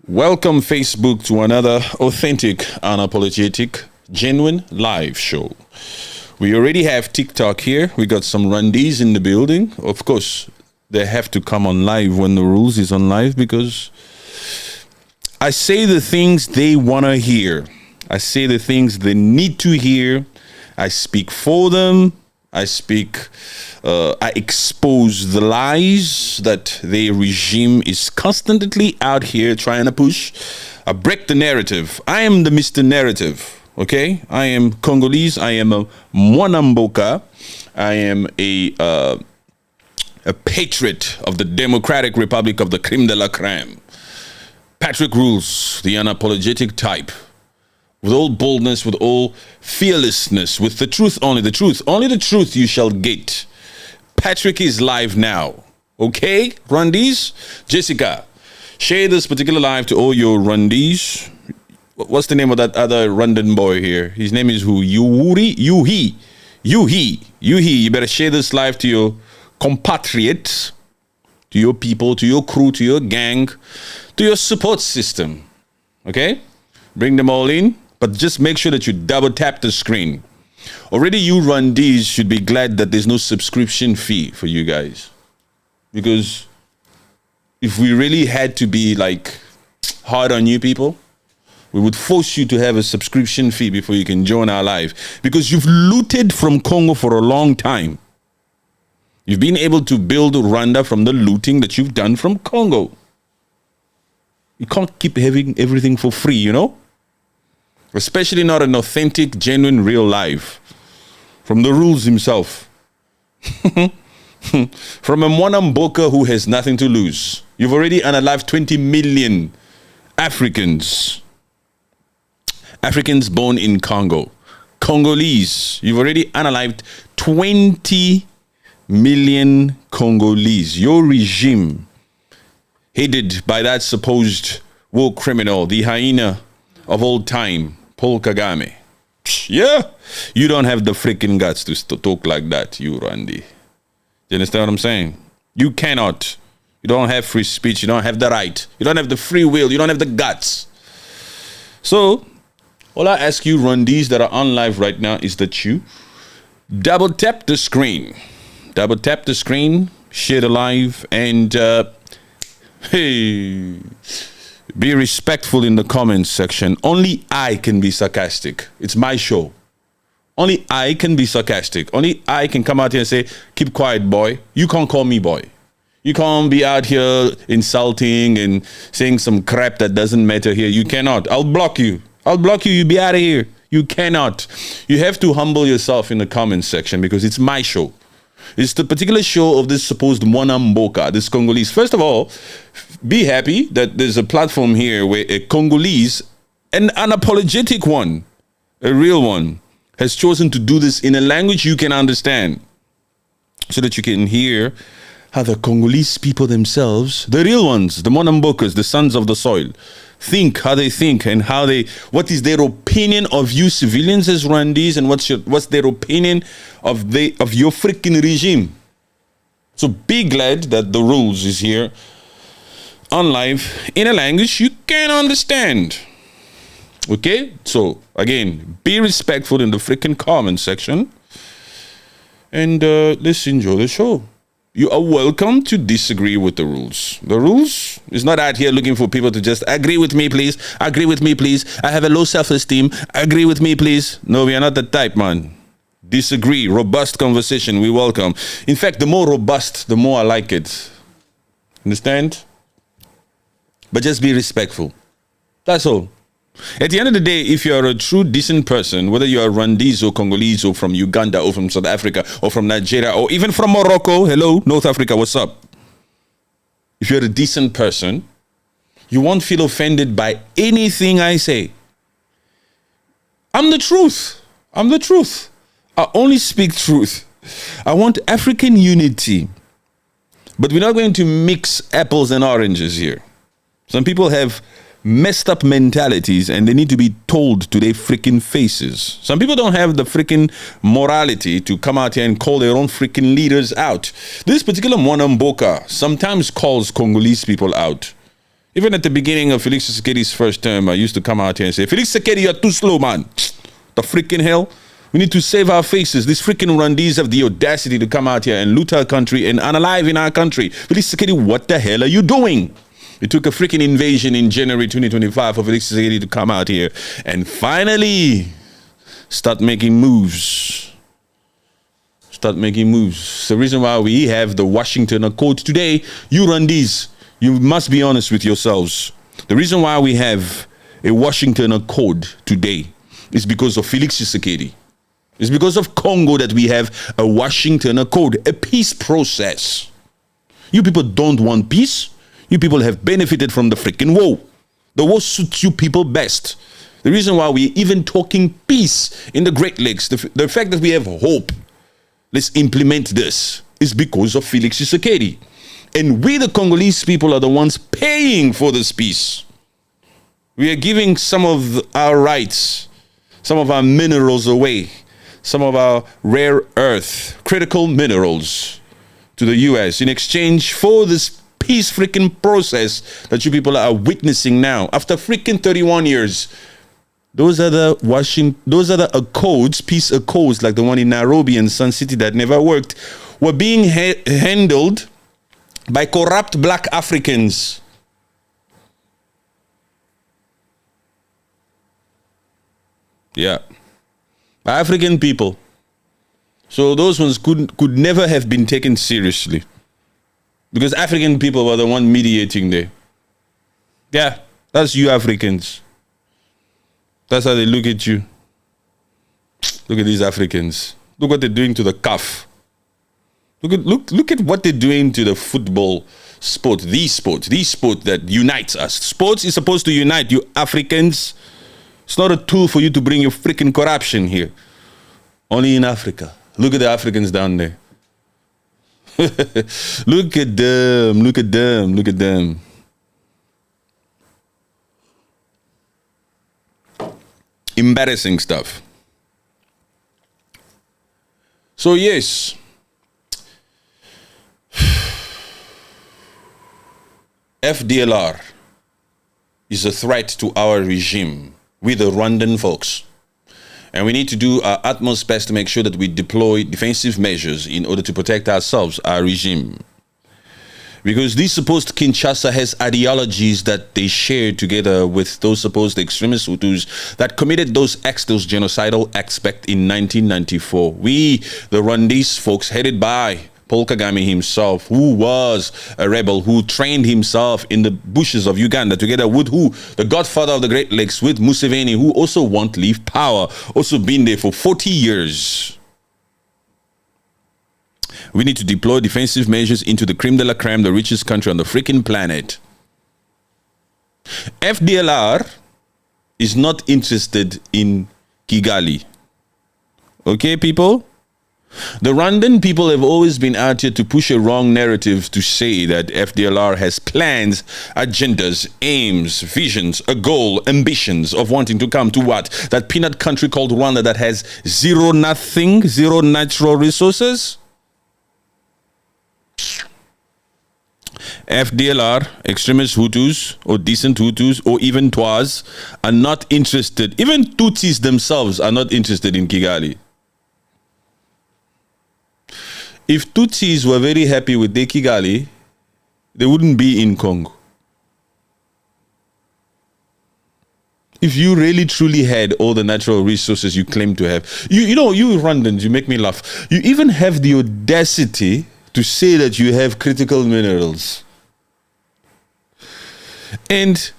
Welcome, Facebook, to another authentic, unapologetic, genuine live show. We already have TikTok here. We got some Rwandese in the building. Of course, they have to come on live when the rules is on live because I say the things they want to hear. I say the things they need to hear. I speak for them. I expose the lies that their regime is constantly out here trying to push. I break the narrative. I am the Mr. Narrative, okay? I am Congolese. I am a Mwanamboka. I am a patriot of the Democratic Republic of the Crime de la Crème. Patrick rules, the unapologetic type. With all boldness, with all fearlessness, with the truth, only the truth you shall get. Patrick is live now. Okay, Rwandese? Jessica, share this particular live to all your Rwandese. What's the name of that other Rwandan boy here? His name is who? Yuhi. You better share this live to your compatriots, to your people, to your crew, to your gang, to your support system. Okay? Bring them all in. But just make sure that you double tap the screen. Already you Rwandese should be glad that there's no subscription fee for you guys. Because if we really had to be like hard on you people, we would force you to have a subscription fee before you can join our live. Because you've looted from Congo for a long time. You've been able to build Rwanda from the looting that you've done from Congo. You can't keep having everything for free, you know? Especially not an authentic, genuine, real life. From the rules himself. From a Mwanamboka who has nothing to lose. You've already unalived 20 million Africans. Africans born in Congo. Congolese. You've already unalived 20 million Congolese. Your regime, headed by that supposed war criminal, the hyena of all time, Paul Kagame. Yeah, you don't have the freaking guts to talk like that, you Rwandi. You understand what I'm saying? You cannot. You don't have free speech. You don't have the right. You don't have the free will. You don't have the guts. So, all I ask you Rwandese that are on live right now is that you double tap the screen. Double tap the screen, share the live, and hey, be respectful in the comments section. Only I can be sarcastic. It's my show. Only I can be sarcastic. Only I can come out here and say, keep quiet, boy. You can't call me boy. You can't be out here insulting and saying some crap that doesn't matter here. You cannot. I'll block you. I'll block you. You be out of here. You cannot. You have to humble yourself in the comments section because it's my show. It's the particular show of this supposed Mwanamboka, this Congolese. First of all, be happy that there's a platform here where a Congolese, an unapologetic one, a real one, has chosen to do this in a language you can understand so that you can hear how the Congolese people themselves, the real ones, the Mwanambokas, the sons of the soil, think, how they think, and what is their opinion of you civilians as Rwandese, and what's their opinion of your freaking regime. So be glad that the rules is here on live in a language you can understand. Okay? So again, be respectful in the freaking comment section, and let's enjoy the show. You are welcome to disagree with the rules. The rules is not out here looking for people to just agree with me, please. Agree with me, please. I have a low self-esteem. Agree with me, please. No, we are not the type, man. Disagree. Robust conversation. We welcome. In fact, the more robust, the more I like it. Understand? But just be respectful. That's all. At the end of the day, if you are a true decent person, whether you are Rwandese or Congolese or from Uganda or from South Africa or from Nigeria or even from Morocco, hello, North Africa, what's up? If you're a decent person, you won't feel offended by anything I say. I'm the truth. I'm the truth. I only speak truth. I want African unity. But we're not going to mix apples and oranges here. Some people have messed up mentalities and they need to be told to their freaking faces. Some people don't have the freaking morality to come out here and call their own freaking leaders out. This particular Mwanamboka sometimes calls Congolese people out. Even at the beginning of Felix Tshisekedi's first term, I used to come out here and say, Felix Tshisekedi, you're too slow, man. The freaking hell. We need to save our faces. These freaking Rwandese have the audacity to come out here and loot our country and unalive in our country. Felix Tshisekedi, what the hell are you doing? It took a freaking invasion in January 2025 for Felix Tshisekedi to come out here and finally start making moves. Start making moves. It's the reason why we have the Washington Accord today. You Rwandese, you must be honest with yourselves. The reason why we have a Washington Accord today is because of Felix Tshisekedi. It's because of Congo that we have a Washington Accord, a peace process. You people don't want peace. You people have benefited from the freaking war. The war suits you people best. The reason why we're even talking peace in the Great Lakes, the fact that we have hope, let's implement this, is because of Felix Tshisekedi. And we, the Congolese people, are the ones paying for this peace. We are giving some of our rights, some of our minerals away, some of our rare earth, critical minerals to the US in exchange for this peace freaking process that you people are witnessing now. After freaking 31 years, those are the accords, peace accords like the one in Nairobi and Sun City that never worked, were being handled by corrupt black Africans. Yeah. African people. So those ones could never have been taken seriously. Because African people were the one mediating there. Yeah, that's you Africans. That's how they look at you. Look at these Africans. Look what they're doing to the CAF. Look at what they're doing to the football sport. The sport that unites us. Sports is supposed to unite you Africans. It's not a tool for you to bring your freaking corruption here. Only in Africa. Look at the Africans down there. Look at them. Look at them. Look at them. Embarrassing stuff. So yes. FDLR is a threat to our regime. We the Rwandan folks. And we need to do our utmost best to make sure that we deploy defensive measures in order to protect ourselves, our regime. Because this supposed Kinshasa has ideologies that they share together with those supposed extremist Hutus that committed those acts, those genocidal acts back in 1994. We, the Rwandese folks, headed by Paul Kagame himself, who was a rebel, who trained himself in the bushes of Uganda, together with who? The godfather of the Great Lakes, with Museveni, who also won't leave power, also been there for 40 years. We need to deploy defensive measures into the creme de la creme, the richest country on the freaking planet. FDLR is not interested in Kigali. Okay, people? The Rwandan people have always been out here to push a wrong narrative to say that FDLR has plans, agendas, aims, visions, a goal, ambitions of wanting to come to what? That peanut country called Rwanda that has zero natural resources? FDLR, extremist Hutus, or decent Hutus, or even Twas, are not interested. Even Tutsis themselves are not interested in Kigali. If Tutsis were very happy with their Kigali, they wouldn't be in Congo. If you really truly had all the natural resources you claim to have, you know, you Rwandans, you make me laugh. You even have the audacity to say that you have critical minerals. And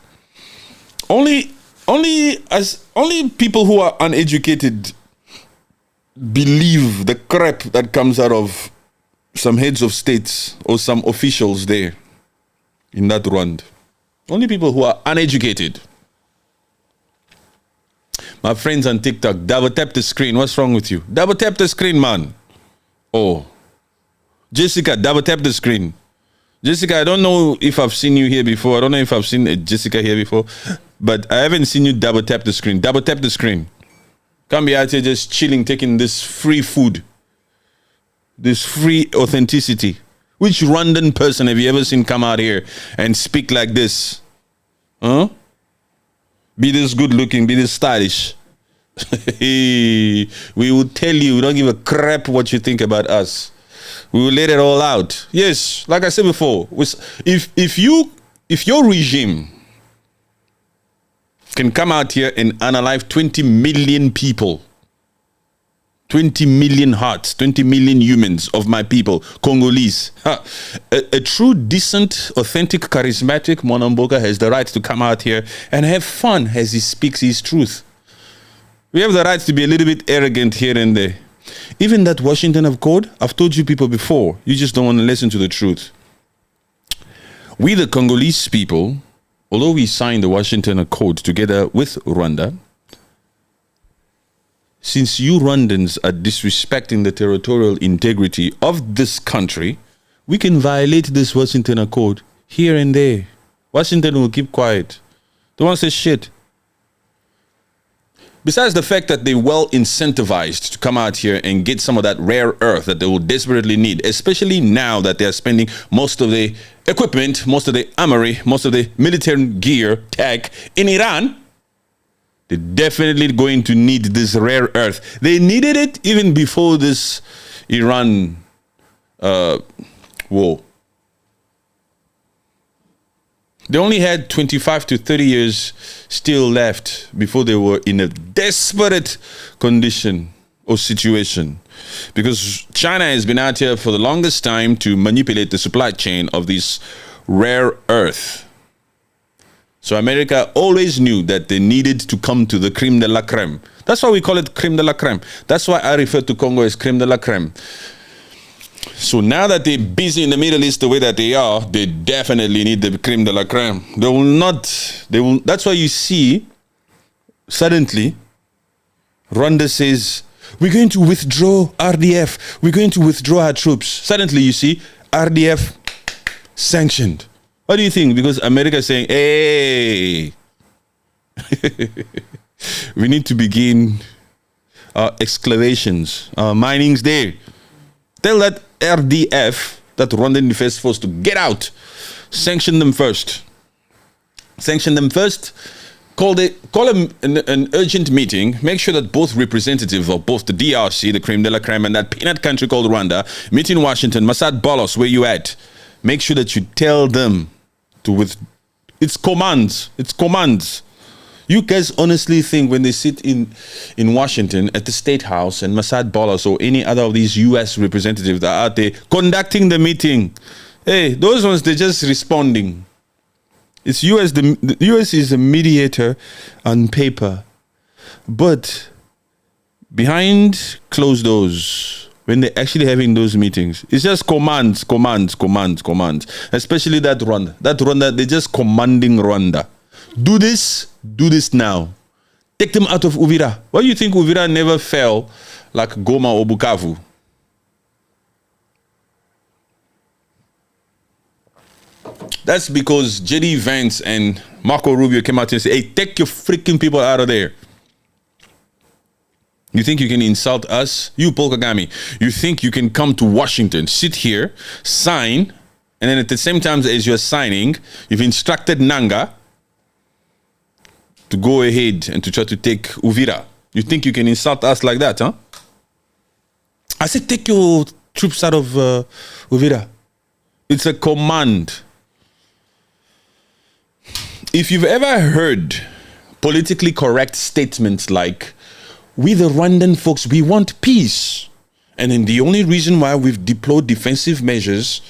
only people who are uneducated believe the crap that comes out of some heads of states or some officials there in that Rwanda. Only people who are uneducated. My friends on TikTok, double tap the screen. What's wrong with you? Double tap the screen, man. Oh. Jessica, double tap the screen. Jessica, I don't know if I've seen you here before. I don't know if I've seen Jessica here before. But I haven't seen you double tap the screen. Double tap the screen. Can't be out here just chilling, taking this free food. This free authenticity. Which Rwandan person have you ever seen come out here and speak like this? Huh? Be this good looking, be this stylish. We will tell you, we don't give a crap what you think about us. We will let it all out. Yes, like I said before, if your regime can come out here and unalive 20 million people, 20 million hearts, 20 million humans of my people, Congolese. A true, decent, authentic, charismatic Mwanamboka has the right to come out here and have fun as he speaks his truth. We have the right to be a little bit arrogant here and there. Even that Washington Accord, I've told you people before, you just don't want to listen to the truth. We, the Congolese people, although we signed the Washington Accord together with Rwanda, since you Rwandans are disrespecting the territorial integrity of this country, we can violate this Washington Accord here and there. Washington will keep quiet. Don't want to say shit. Besides the fact that they're well incentivized to come out here and get some of that rare earth that they will desperately need, especially now that they're spending most of the equipment, most of the armory, most of the military gear, tech in Iran, they're definitely going to need this rare earth. They needed it even before this Iran war. They only had 25 to 30 years still left before they were in a desperate condition or situation. Because China has been out here for the longest time to manipulate the supply chain of this rare earth. So America always knew that they needed to come to the creme de la creme. That's why we call it creme de la creme. That's why I refer to Congo as creme de la creme. So now that they're busy in the Middle East the way that they are, they definitely need the creme de la creme. That's why you see, suddenly, Rwanda says, we're going to withdraw RDF. We're going to withdraw our troops. Suddenly you see, RDF sanctioned. What do you think? Because America is saying, hey, we need to begin our excavations, our mining's there. Tell that RDF, that Rwandan Defense Force, to get out. Sanction them first. Sanction them first. Call an urgent meeting. Make sure that both representatives of both the DRC, the creme de la creme, and that peanut country called Rwanda meet in Washington. Masad Bolos, where you at? Make sure that you tell them to it's commands. It's commands. You guys honestly think when they sit in Washington at the State House and Masad Bolos or any other of these U.S. representatives that are out there conducting the meeting, hey, those ones, they're just responding. It's U.S. The U.S. is a mediator on paper. But behind closed doors, when they're actually having those meetings, it's just commands. Especially that Rwanda, they're just commanding Rwanda. Do this now. Take them out of Uvira. Why do you think Uvira never fell like Goma or Bukavu? That's because J.D. Vance and Marco Rubio came out and said, hey, take your freaking people out of there. You think you can insult us? You, Paul Kagame. You think you can come to Washington, sit here, sign, and then at the same time as you're signing, you've instructed Nanga to go ahead and to try to take Uvira. You think you can insult us like that, huh? I said, take your troops out of Uvira. It's a command. If you've ever heard politically correct statements like, we the Rwandan folks, we want peace. And then the only reason why we've deployed defensive measures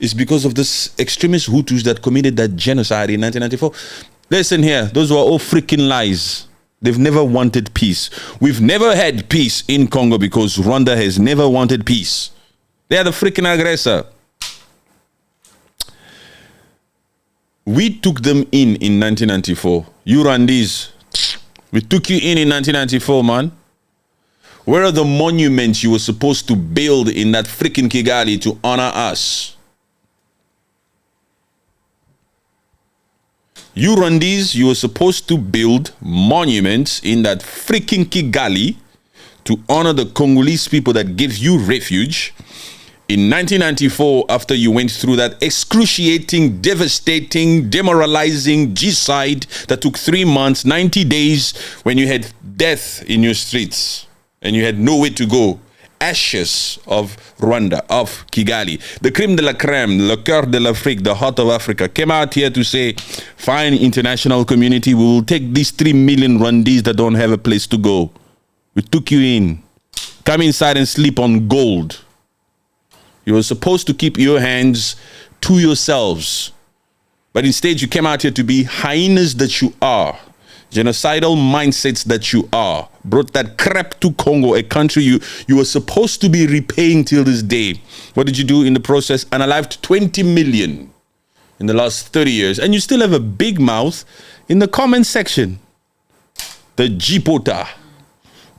is because of this extremist Hutus that committed that genocide in 1994. Listen here, those were all freaking lies. They've never wanted peace. We've never had peace in Congo because Rwanda has never wanted peace. They are the freaking aggressor. We took them in 1994. You Rwandese, we took you in 1994, man. Where are the monuments you were supposed to build in that freaking Kigali to honor us? You Rwandese, you were supposed to build monuments in that freaking Kigali to honor the Congolese people that gave you refuge In 1994, after you went through that excruciating, devastating, demoralizing genocide that took 3 months, 90 days, when you had death in your streets and you had nowhere to go, ashes of Rwanda, of Kigali, the creme de la creme, le cœur de l'Afrique, the heart of Africa, came out here to say, fine, international community, we will take these 3 million Rwandese that don't have a place to go. We took you in. Come inside and sleep on gold. You were supposed to keep your hands to yourselves. But instead, you came out here to be hyenas that you are. Genocidal mindsets that you are. Brought that crap to Congo, a country you were supposed to be repaying till this day. What did you do in the process? Unalived 20 million in the last 30 years. And you still have a big mouth in the comment section. The jipota.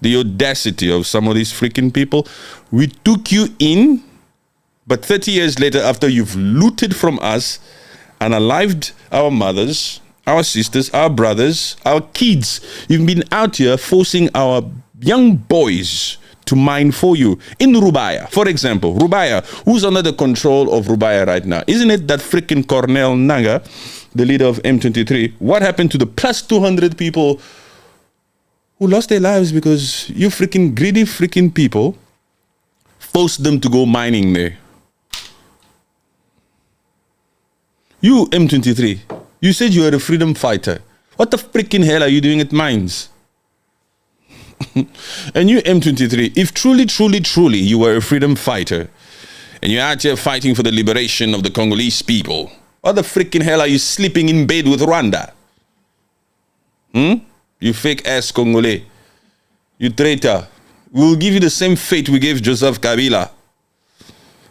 The audacity of some of these freaking people. We took you in. But 30 years later, after you've looted from us, unalived our mothers, our sisters, our brothers, our kids, you've been out here forcing our young boys to mine for you. In Rubaya, for example, Rubaya, who's under the control of Rubaya right now? Isn't it that freaking Cornel Nanga, the leader of M23? What happened to the plus 200 people who lost their lives because you freaking greedy freaking people forced them to go mining there? You, M23, you said you were a freedom fighter. What the freaking hell are you doing at mines? And you, M23, if truly you were a freedom fighter and you're out here fighting for the liberation of the Congolese people, what the freaking hell are you sleeping in bed with Rwanda? You fake ass Congolese. You traitor. We'll give you the same fate we gave Joseph Kabila.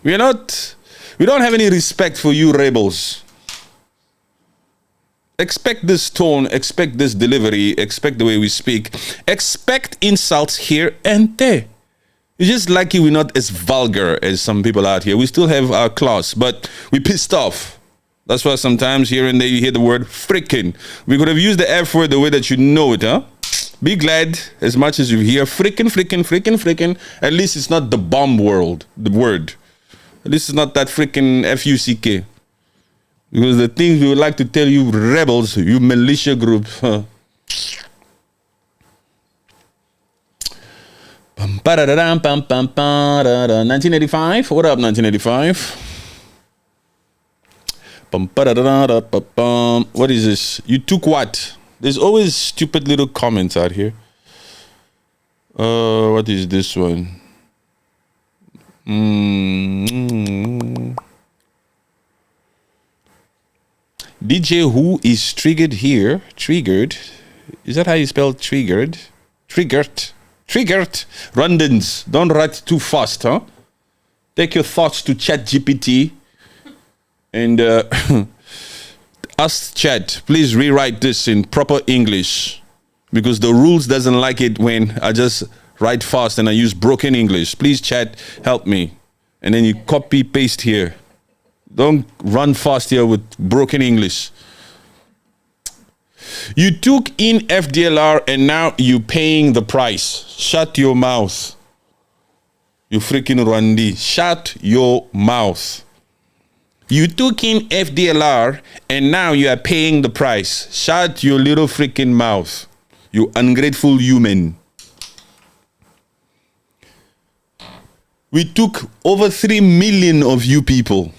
We don't have any respect for you rebels. Expect this tone, expect this delivery, expect the way we speak, expect insults here and there. It's just lucky we're not as vulgar as some people out here. We still have our class, but we pissed off. That's why sometimes here and there you hear the word frickin'. We could have used the F word the way that you know it, huh? Be glad as much as you hear frickin'. At least it's not the bomb word. At least it's not that frickin' F-U-C-K. Because the things we would like to tell you rebels, you militia group. 1985? What up, 1985? What is this? You took what? There's always stupid little comments out here. What is this one? DJ who is triggered here. Triggered. Is that how you spell triggered? Triggered. Rwandans, don't write too fast, huh? Take your thoughts to ChatGPT and ask Chat, please rewrite this in proper English, because the rules doesn't like it when I just write fast and I use broken English. Please, Chat, help me. And then you copy paste here. Don't run fast here with broken English. You took in FDLR and now you're paying the price. Shut your mouth. You freaking Rwandi. Shut your mouth. You took in FDLR and now you are paying the price. Shut your little freaking mouth. You ungrateful human. We took over 3 million of you people.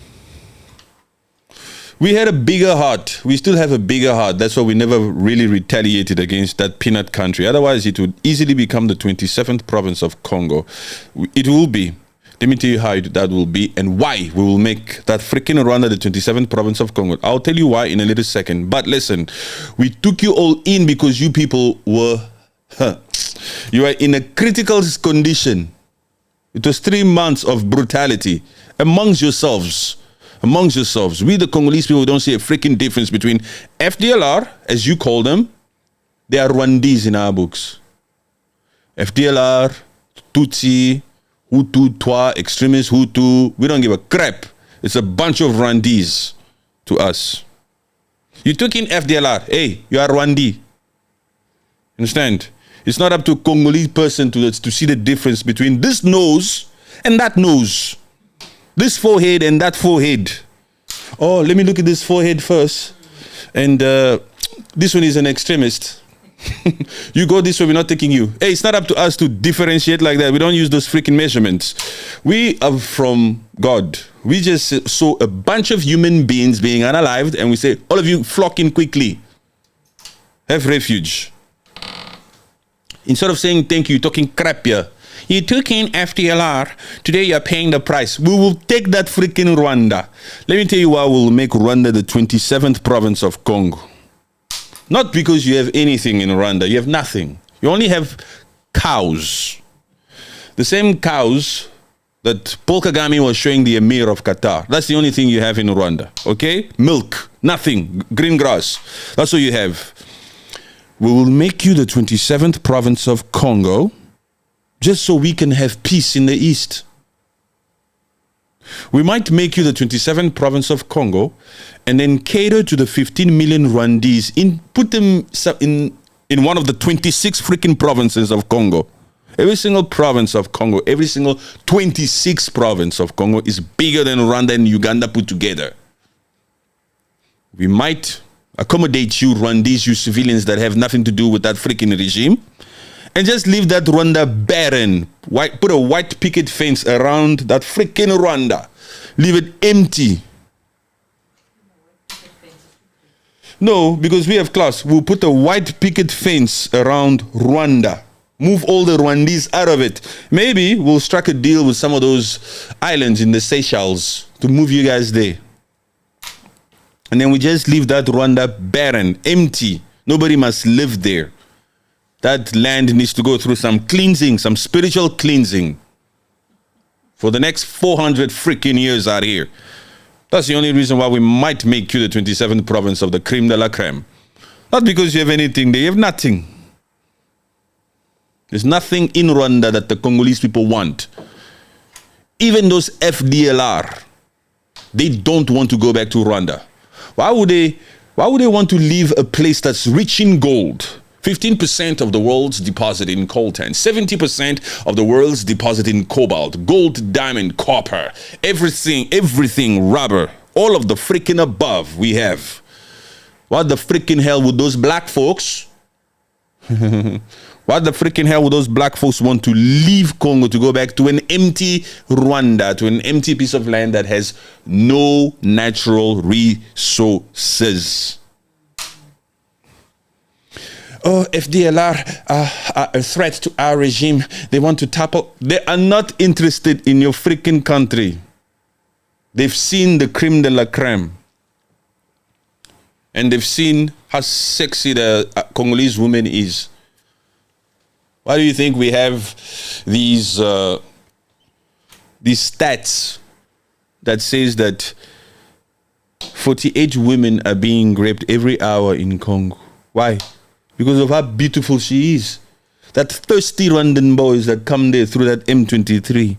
We had a bigger heart. We still have a bigger heart. That's why we never really retaliated against that peanut country. Otherwise, it would easily become the 27th province of Congo. It will be. Let me tell you how that will be and why we will make that freaking Rwanda the 27th province of Congo. I'll tell you why in a little second. But listen, we took you all in because you people were, you are in a critical condition. It was 3 months of brutality amongst yourselves. We, the Congolese people, don't see a freaking difference between FDLR, as you call them. They are Rwandese in our books. FDLR, Tutsi, Hutu, Twa, extremist Hutu. We don't give a crap. It's a bunch of Rwandese to us. You took in FDLR. Hey, you are Rwandi. Understand? It's not up to a Congolese person to see the difference between this nose and that nose. This forehead and that forehead. Oh, let me look at this forehead first. And this one is an extremist. You go this way, we're not taking you. Hey, it's not up to us to differentiate like that. We don't use those freaking measurements. We are from God. We just saw a bunch of human beings being unalived, and we say, all of you flock in quickly. Have refuge. Instead of saying thank you, talking crap here. You took in FDLR. Today you're paying the price. We will take that freaking Rwanda. Let me tell you why we'll make Rwanda the 27th province of Congo. Not because you have anything in Rwanda. You have nothing. You only have cows. The same cows that Paul Kagame was showing the Emir of Qatar. That's the only thing you have in Rwanda. Okay? Milk. Nothing. Green grass. That's all you have. We will make you the 27th province of Congo just so we can have peace in the East. We might make you the 27th province of Congo and then cater to the 15 million Rwandese, put them in one of the 26 freaking provinces of Congo. Every single province of Congo, every single 26 province of Congo is bigger than Rwanda and Uganda put together. We might accommodate you Rwandese, you civilians that have nothing to do with that freaking regime, and just leave that Rwanda barren. Put a white picket fence around that freaking Rwanda. Leave it empty. No, because we have class. We'll put a white picket fence around Rwanda. Move all the Rwandese out of it. Maybe we'll strike a deal with some of those islands in the Seychelles to move you guys there. And then we just leave that Rwanda barren, empty. Nobody must live there. That land needs to go through some cleansing, some spiritual cleansing for the next 400 freaking years out here. That's the only reason why we might make you the 27th province of the creme de la creme. Not because you have anything there. You have nothing. There's nothing in Rwanda that the Congolese people want. Even those FDLR, they don't want to go back to Rwanda. Why would they want to leave a place that's rich in gold? 15% of the world's deposit in coltan, 70% of the world's deposit in cobalt, gold, diamond, copper, everything, rubber, all of the freaking above we have. What the freaking hell would those black folks? What the freaking hell would those black folks want to leave Congo to go back to an empty Rwanda, to an empty piece of land that has no natural resources? Oh, FDLR are a threat to our regime. They want to topple. They are not interested in your freaking country. They've seen the creme de la creme. And they've seen how sexy the Congolese woman is. Why do you think we have these stats that says that 48 women are being raped every hour in Congo? Why? Because of how beautiful she is. That thirsty Rwandan boys that come there through that M23.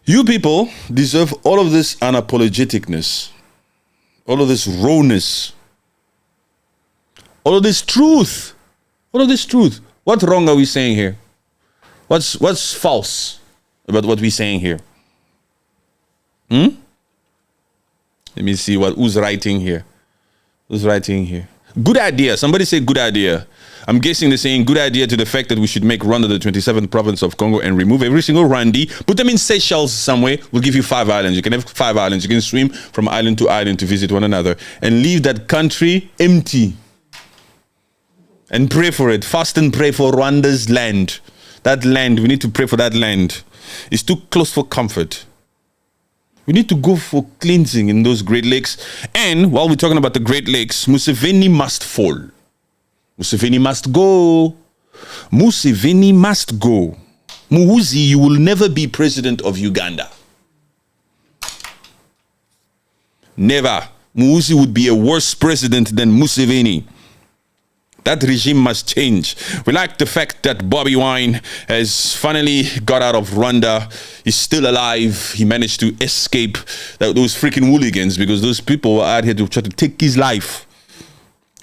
You people deserve all of this unapologeticness, all of this rawness, all of this truth, all of this truth. What wrong are we saying here? What's false about what we're saying here? Let me see who's writing here. Who's writing here? Good idea. Somebody say good idea. I'm guessing they're saying good idea to the fact that we should make Rwanda the 27th province of Congo and remove every single Rwandi, put them in Seychelles somewhere. We'll give you 5 islands. You can have 5 islands. You can swim from island to island to visit one another and leave that country empty. And pray for it. Fast and pray for Rwanda's land. That land, we need to pray for that land. It's too close for comfort. We need to go for cleansing in those Great Lakes. And while we're talking about the Great Lakes, Museveni must fall. Museveni must go. Museveni must go. Muhuzi, you will never be president of Uganda. Never. Muhuzi would be a worse president than Museveni. That regime must change. We like the fact that Bobby Wine has finally got out of Rwanda. He's still alive. He managed to escape those freaking hooligans because those people were out here to try to take his life.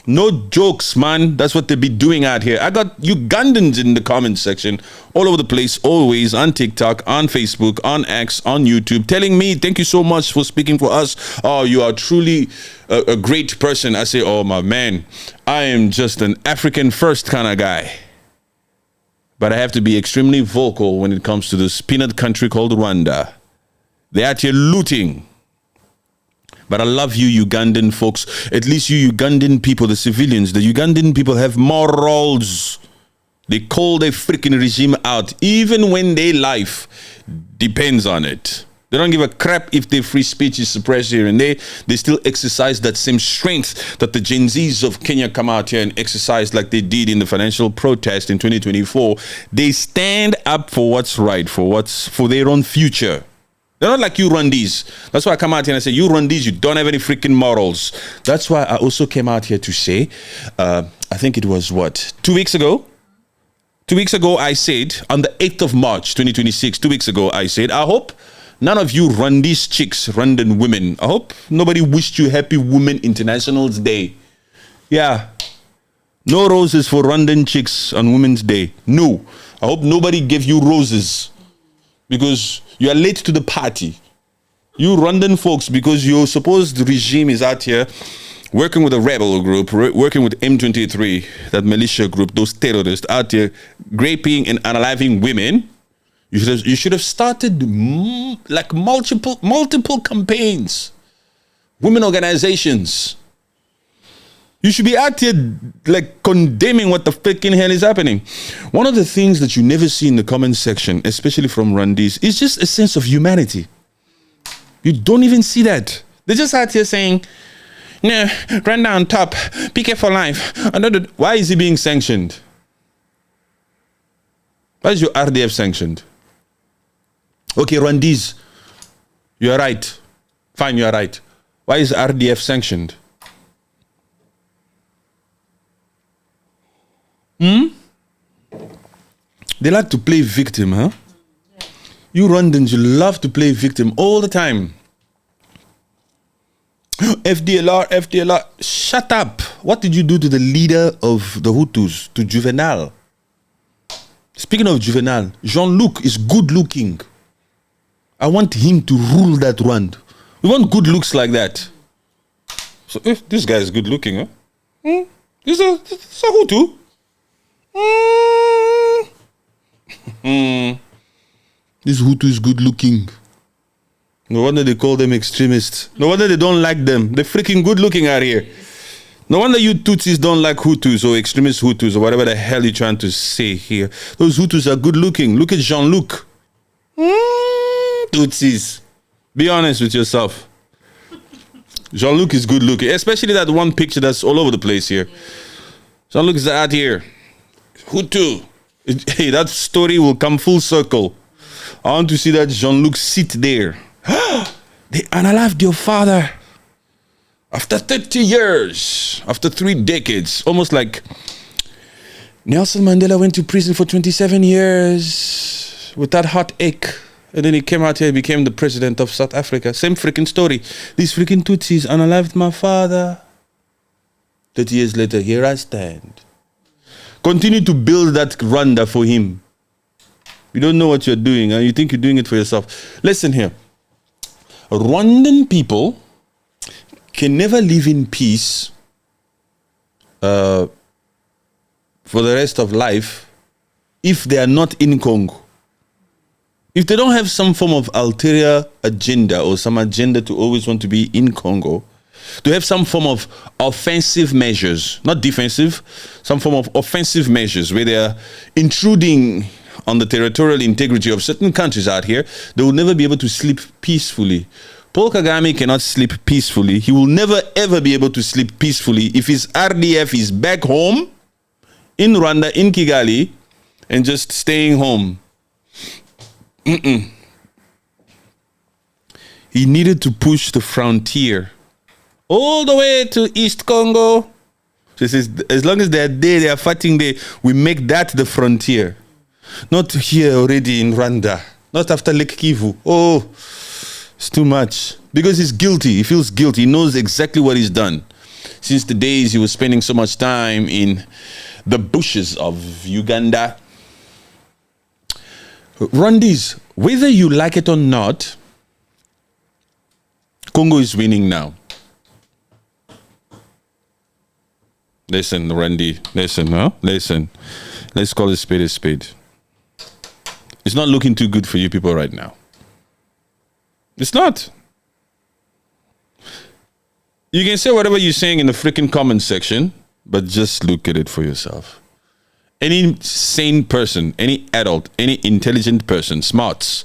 No jokes, man. That's what they be doing out here. I got Ugandans in the comment section all over the place, always on TikTok, on Facebook, on X, on YouTube, telling me, thank you so much for speaking for us. Oh, you are truly a great person. I say, oh, my man, I am just an African first kind of guy. But I have to be extremely vocal when it comes to this peanut country called Rwanda. They're out here looting. But I love you, Ugandan folks. At least you Ugandan people, the civilians, the Ugandan people have morals. They call their freaking regime out, even when their life depends on it. They don't give a crap if their free speech is suppressed here and they still exercise that same strength that the Gen Zs of Kenya come out here and exercise like they did in the financial protest in 2024. They stand up for what's right, for their own future. They're not like you Rwandese. That's why I come out here and I say, you Rwandese, you don't have any freaking morals. That's why I also came out here to say, I think it was 2 weeks ago? 2 weeks ago, I said, on the 8th of March, 2026, 2 weeks ago, I said, I hope none of you Rwandese chicks, Rwandan women, I hope nobody wished you Happy Women International's Day. Yeah. No roses for Rwandan chicks on Women's Day. No. I hope nobody gave you roses because you are late to the party. You Rwandan folks, because your supposed regime is out here working with a rebel group, working with M23, that militia group, those terrorists out here raping and unaliving women. You should have started like multiple campaigns, women organizations. You should be out here like condemning what the freaking hell is happening. One of the things that you never see in the comment section, especially from Rwandese, is just a sense of humanity. You don't even see that. They're just out here saying, no, Rwanda on top, PK for life. Why is he being sanctioned? Why is your RDF sanctioned? Okay, Rwandese, you are right. Fine, you are right. Why is RDF sanctioned? They like to play victim, huh? You Rwandans, you love to play victim all the time. FDLR, FDLR. Shut up. What did you do to the leader of the Hutus, to Juvenal? Speaking of Juvenal, Jean-Luc is good looking. I want him to rule that Rwanda. We want good looks like that. So if this guy is good looking, huh? He's a Hutu. This Hutu is good looking. No wonder they call them extremists. No wonder they don't like them. They're freaking good looking out here. No wonder you Tutsis don't like Hutus or extremist Hutus or whatever the hell you're trying to say here. Those Hutus are good looking. Look at Jean-Luc. Tutsis. Be honest with yourself. Jean-Luc is good looking. Especially that one picture that's all over the place here. Jean-Luc is out here. Hutu. Hey, that story will come full circle. I want to see that Jean-Luc sit there. They unalived your father. After 30 years, after 3 decades, almost like Nelson Mandela went to prison for 27 years with that heartache. And then he came out here and became the president of South Africa. Same freaking story. These freaking Tutsis unalived my father. 30 years later, here I stand. Continue to build that Rwanda for him. You don't know what you're doing, and you think you're doing it for yourself. Listen here. Rwandan people can never live in peace for the rest of life if they are not in Congo. If they don't have some form of ulterior agenda or some agenda to always want to be in Congo, to have some form of offensive measures, not defensive, some form of offensive measures where they are intruding on the territorial integrity of certain countries out here, they will never be able to sleep peacefully. Paul Kagame cannot sleep peacefully. He will never ever be able to sleep peacefully if his RDF is back home in Rwanda, in Kigali, and just staying home. He needed to push the frontier all the way to East Congo. She says, as long as they're there, they are fighting there, we make that the frontier. Not here already in Rwanda. Not after Lake Kivu. Oh, it's too much. Because he's guilty. He feels guilty. He knows exactly what he's done. since the days he was spending so much time in the bushes of Uganda. Rwandese, whether you like it or not, Congo is winning now. Listen, Randy, listen, huh? Listen. Let's call a spade a spade. It's not looking too good for you people right now. It's not. You can say whatever you're saying in the freaking comment section, but just look at it for yourself. Any sane person, any adult, any intelligent person, smarts,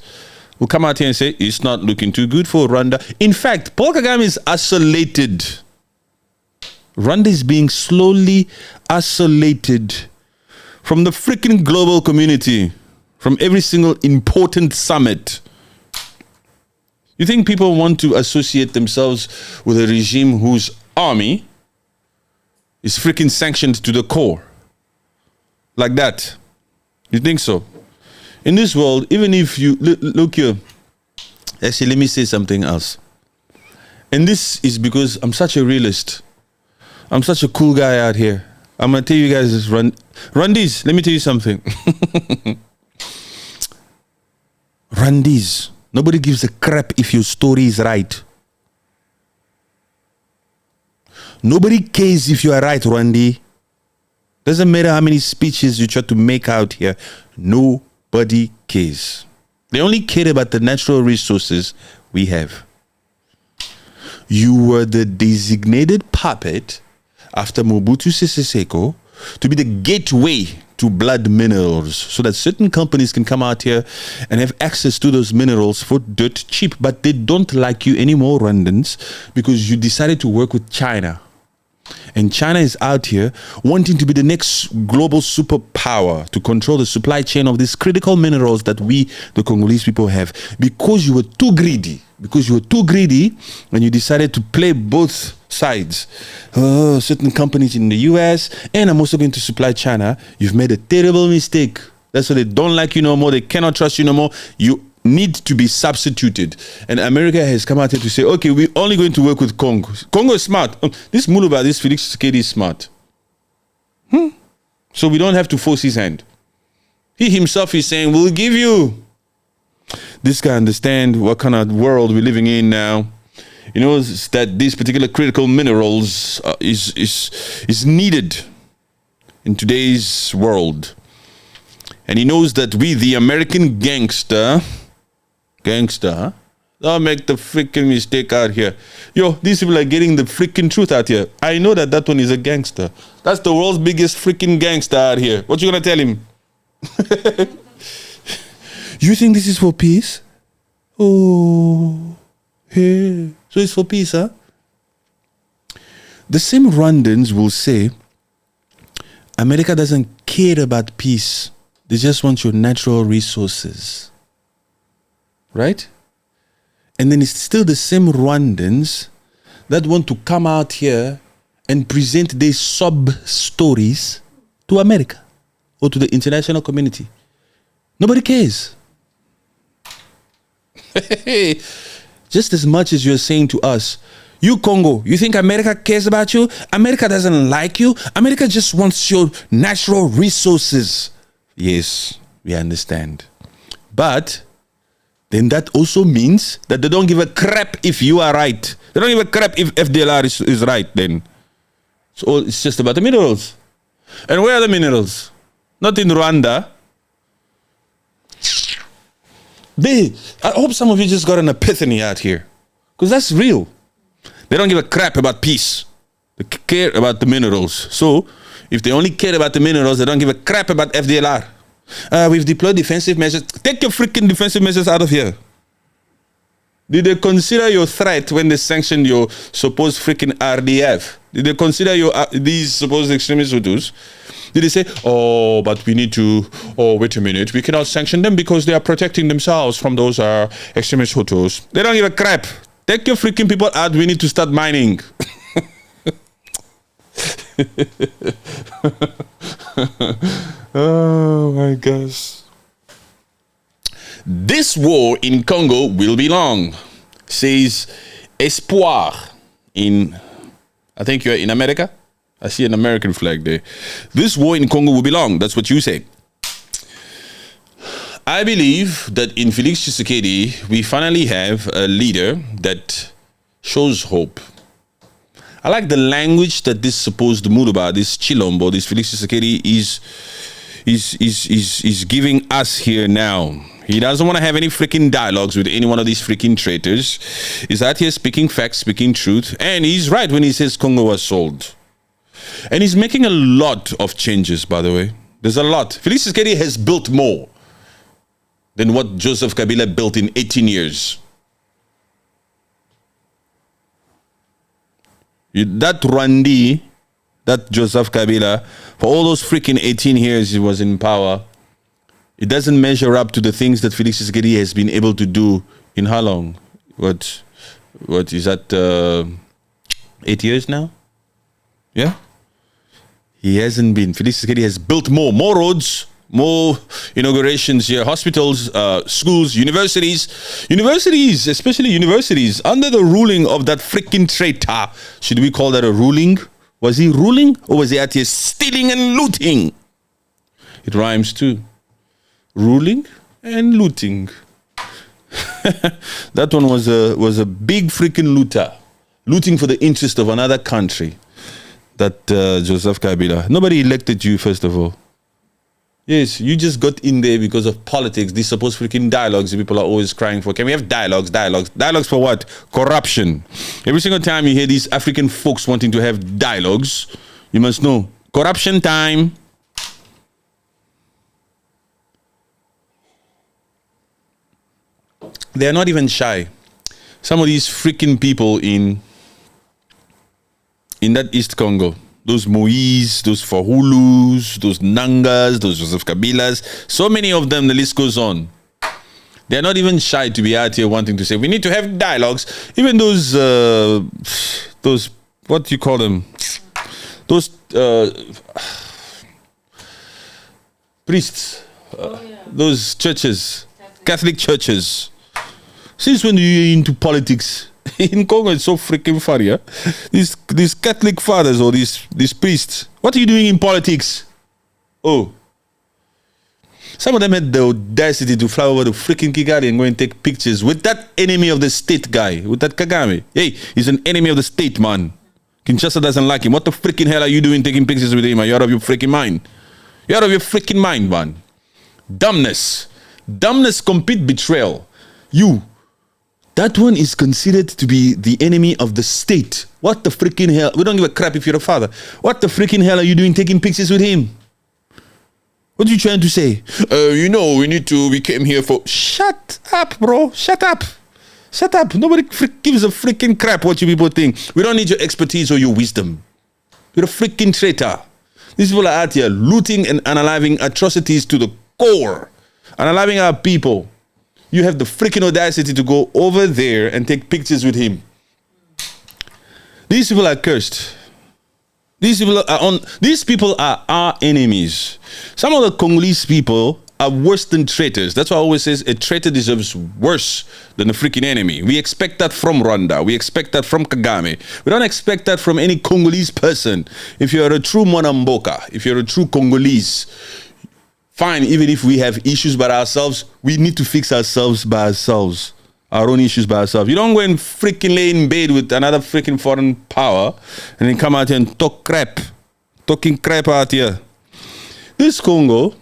will come out here and say, it's not looking too good for Rwanda. In fact, Paul Kagame is isolated. Rwanda is being slowly isolated from the freaking global community, from every single important summit. You think people want to associate themselves with a regime whose army is freaking sanctioned to the core? Like that? You think so? In this world, even if you look here, actually, let me say something else. And this is because I'm such a realist. I'm such a cool guy out here. I'm going to tell you guys this. Rwandese, let me tell you something. Rwandese, nobody gives a crap if your story is right. Nobody cares if you are right, Rwandi. Doesn't matter how many speeches you try to make out here. Nobody cares. They only care about the natural resources we have. You were the designated puppet after Mobutu Sese Seko to be the gateway to blood minerals so that certain companies can come out here and have access to those minerals for dirt cheap. But they don't like you anymore, Rwandans, because you decided to work with China. And China is out here wanting to be the next global superpower to control the supply chain of these critical minerals that we, the Congolese people, have. Because you were too greedy. Because you were too greedy and you decided to play both sides. Certain companies in the US, and I'm also going to supply China. You've made a terrible mistake. That's why they don't like you no more. They cannot trust you no more. You need to be substituted. And America has come out here to say, okay, we're only going to work with Congo. Congo is smart. This Muluba, this Felix Tshisekedi is smart. So we don't have to force his hand. He himself is saying, we'll give you. This guy understands what kind of world we're living in now. He knows that these particular critical minerals is needed in today's world. And he knows that we, the American gangster, don't make the freaking mistake out here. Yo, these people are getting the freaking truth out here. I know that one is a gangster. That's the world's biggest freaking gangster out here. What you gonna tell him? You think this is for peace? Oh, hey. So it's for peace, huh? The same Rwandans will say, America doesn't care about peace. They just want your natural resources. Right? And then it's still the same Rwandans that want to come out here and present their sub-stories to America or to the international community. Nobody cares. Just as much as you're saying to us, you Congo, you think America cares about you? America doesn't like you. America just wants your natural resources. Yes, we understand. But then that also means that they don't give a crap if you are right. They don't give a crap if FDLR is right then. So it's just about the minerals. And where are the minerals? Not in Rwanda. I hope some of you just got an epiphany out here. Because that's real. They don't give a crap about peace. They care about the minerals. So, if they only care about the minerals, they don't give a crap about FDLR. We've deployed defensive measures. Take your freaking defensive measures out of here. Did they consider your threat when they sanctioned your supposed freaking RDF? Did they consider these supposed extremist Hutus? Did they say, oh, but we need to, oh, wait a minute, we cannot sanction them because they are protecting themselves from those extremist Hutus? They don't give a crap. Take your freaking people out. We need to start mining. Oh, my gosh. This war in Congo will be long, says Espoir in I think you're in America. I see an American flag there. This war in Congo will be long. That's what you say. I believe that in Felix Tshisekedi, we finally have a leader that shows hope. I like the language that this supposed Muruba, this Chilombo, this Felix Tshisekedi is giving us here now. He doesn't want to have any freaking dialogues with any one of these freaking traitors. He's out here speaking facts, speaking truth. And he's right when he says Congo was sold. And he's making a lot of changes, by the way. There's a lot. Felix Tshisekedi has built more than what Joseph Kabila built in 18 years. That Rwanda, that Joseph Kabila, for all those freaking 18 years he was in power, it doesn't measure up to the things that Felix Tshisekedi has been able to do in how long? What is that, 8 years now? Yeah? He hasn't been. Felix Tshisekedi has built more roads, more inaugurations here, hospitals, schools, universities, especially universities, under the ruling of that freaking traitor. Should we call that a ruling? Was he ruling or was he out here stealing and looting? It rhymes too. Ruling and looting. That one was a big freaking looter, looting for the interest of another country. That Joseph Kabila. Nobody elected you, first of all. Yes, you just got in there because of politics. These supposed freaking dialogues people are always crying for. Can we have dialogues? Dialogues for what? Corruption. Every single time you hear these African folks wanting to have dialogues, you must know. Corruption time. They're not even shy. Some of these freaking people in that East Congo, those Moise, those Fahulus, those Nangas, those Joseph Kabilas, so many of them, the list goes on. They're not even shy to be out here wanting to say, we need to have dialogues. Even those, what do you call them? Those priests, those churches, Catholic churches. Since when are you into politics? In Congo, it's so freaking funny, huh? These Catholic fathers or these priests, what are you doing in politics? Oh. Some of them had the audacity to fly over to freaking Kigali and go and take pictures with that enemy of the state guy, with that Kagame. Hey, he's an enemy of the state, man. Kinshasa doesn't like him. What the freaking hell are you doing taking pictures with him? Are you out of your freaking mind? You're out of your freaking mind, man. Dumbness. Dumbness, complete betrayal. You. That one is considered to be the enemy of the state. What the freaking hell? We don't give a crap if you're a father. What the freaking hell are you doing taking pictures with him? What are you trying to say? We came here for... Shut up, bro. Shut up. Shut up. Nobody gives a freaking crap what you people think. We don't need your expertise or your wisdom. You're a freaking traitor. These people are out here looting and unaliving atrocities to the core. Unaliving our people. You have the freaking audacity to go over there and take pictures with him. These people are cursed. These people are our enemies. Some of the Congolese people are worse than traitors. That's why I always say a traitor deserves worse than a freaking enemy. We expect that from Rwanda. We expect that from Kagame. We don't expect that from any Congolese person. If you're a true Mwanamboka, if you're a true Congolese, fine, even if we have issues by ourselves, we need to fix ourselves by ourselves. Our own issues by ourselves. You don't go and freaking lay in bed with another freaking foreign power and then come out here and talk crap. Talking crap out here. This Congo,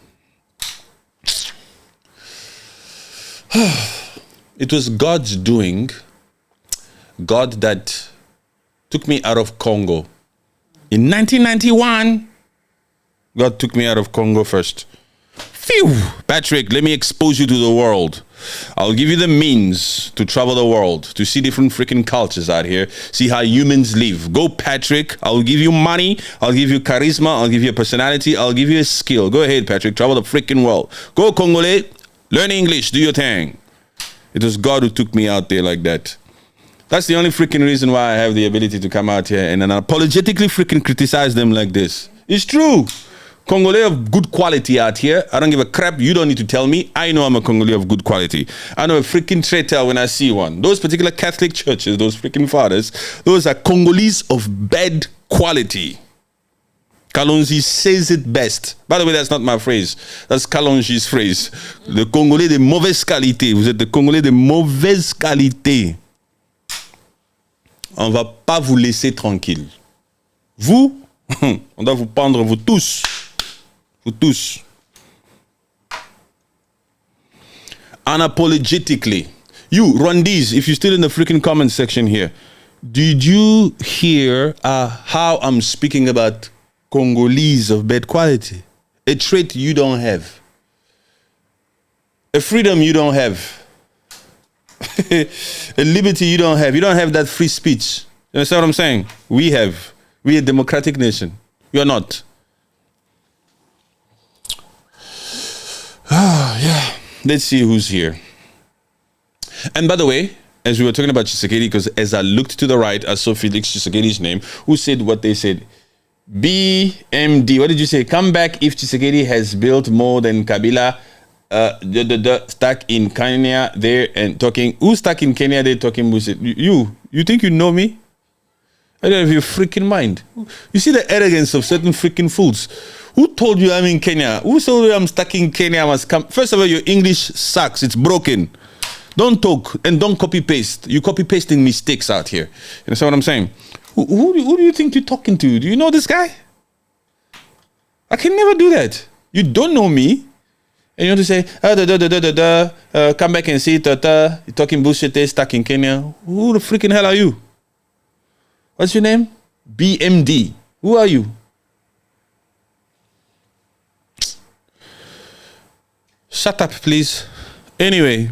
it was God's doing. God that took me out of Congo. In 1991, God took me out of Congo first. Phew! Patrick, let me expose you to the world. I'll give you the means to travel the world, to see different freaking cultures out here, see how humans live. Go, Patrick. I'll give you money. I'll give you charisma. I'll give you a personality. I'll give you a skill. Go ahead, Patrick. Travel the freaking world. Go, Congolese. Learn English. Do your thing. It was God who took me out there like that. That's the only freaking reason why I have the ability to come out here and apologetically freaking criticize them like this. It's true. Congolese of good quality out here. I don't give a crap. You don't need to tell me. I know I'm a Congolese of good quality. I know a freaking traitor when I see one. Those particular Catholic churches, those freaking fathers, those are Congolese of bad quality. Kalonji says it best. By the way, that's not my phrase. That's Kalonji's phrase. Le Congolais de mauvaise qualité. Vous êtes le Congolais de mauvaise qualité. On va pas vous laisser tranquille. Vous, on doit vous pendre, vous tous. Vous tous. Unapologetically. You, Rwandese, if you're still in the freaking comment section here, did you hear how I'm speaking about Congolese of bad quality? A trait you don't have. A freedom you don't have. A liberty you don't have. You don't have that free speech. You understand what I'm saying? We have. We're a democratic nation. You're not. Yeah. Let's see who's here. And by the way, as we were talking about Tshisekedi, because as I looked to the right, I saw Felix Tshisekedi's name, who said what they said. BMD, what did you say? Come back if Tshisekedi has built more than Kabila. Stuck in Kenya there and talking. Who's stuck in Kenya there talking bullshit? You think you know me? I don't have your freaking mind. You see the arrogance of certain freaking fools. Who told you I'm in Kenya? Who told you I'm stuck in Kenya? I must come. First of all, your English sucks. It's broken. Don't talk and don't copy paste. You copy pasting mistakes out here. You understand what I'm saying? Who do you think you're talking to? Do you know this guy? I can never do that. You don't know me. And you want to say, come back and see it, you're talking bullshit, they're stuck in Kenya. Who the freaking hell are you? What's your name? BMD. Who are you? Shut up, please. Anyway,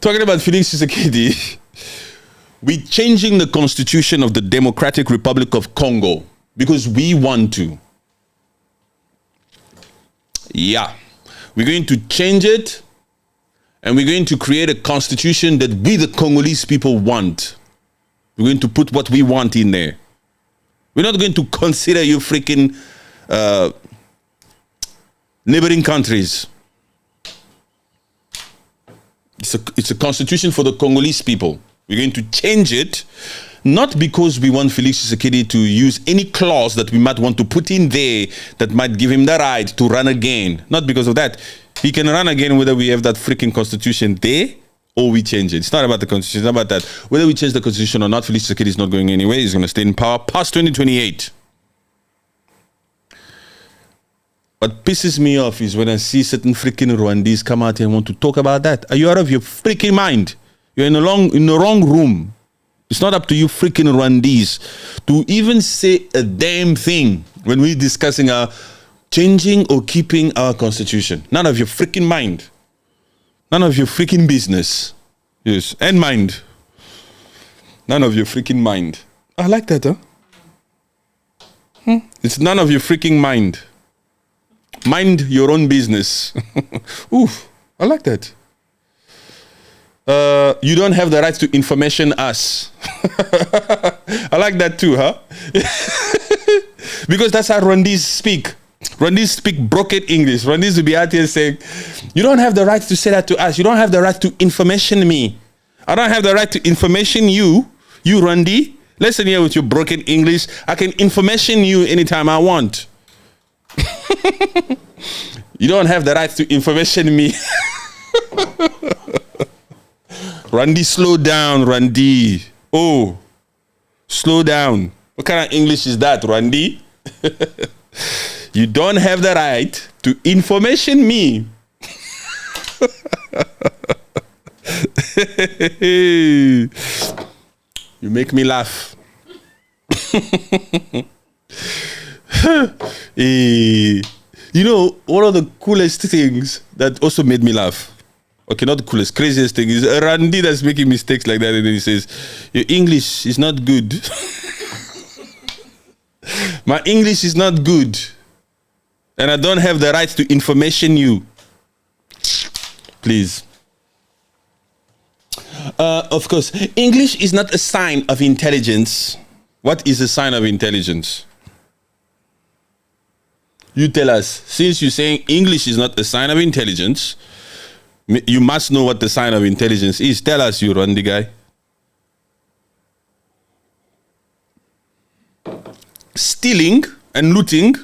talking about Felix Tshisekedi, we're changing the constitution of the Democratic Republic of Congo because we want to. Yeah. We're going to change it and we're going to create a constitution that we, the Congolese people, want. We're going to put what we want in there. We're not going to consider you freaking neighboring countries. It's a constitution for the Congolese people. We're going to change it, not because we want Felix Tshisekedi to use any clause that we might want to put in there that might give him the right to run again. Not because of that. He can run again whether we have that freaking constitution there or we change it. It's not about the constitution. It's not about that. Whether we change the constitution or not, Felix Tshisekedi is not going anywhere. He's going to stay in power past 2028. What pisses me off is when I see certain freaking Rwandese come out and want to talk about that. Are you out of your freaking mind? You're in the wrong room. It's not up to you freaking Rwandese to even say a damn thing when we're discussing our changing or keeping our constitution. None of your freaking mind. None of your freaking business. Yes, and mind. None of your freaking mind. I like that, huh? It's none of your freaking mind. Mind your own business. Oof, I like that. You don't have the right to information us. I like that too, huh? Because that's how Rwandese speak. Rwandese speak broken English. Rwandese will be out here saying, you don't have the right to say that to us. You don't have the right to information me. I don't have the right to information you. You Rwandi. Listen here with your broken English. I can information you anytime I want. You don't have the right to information me. Rwandi, slow down, Rwandi. Oh, slow down. What kind of English is that, Rwandi? You don't have the right to information me. You make me laugh. You know, one of the coolest things that also made me laugh. Okay, not the coolest, craziest thing is Randy that's making mistakes like that, and then he says, your English is not good. My English is not good. And I don't have the right to information you. Please. Of course, English is not a sign of intelligence. What is a sign of intelligence? You tell us, since you're saying English is not a sign of intelligence, you must know what the sign of intelligence is. Tell us, you Rwanda guy. Stealing and looting.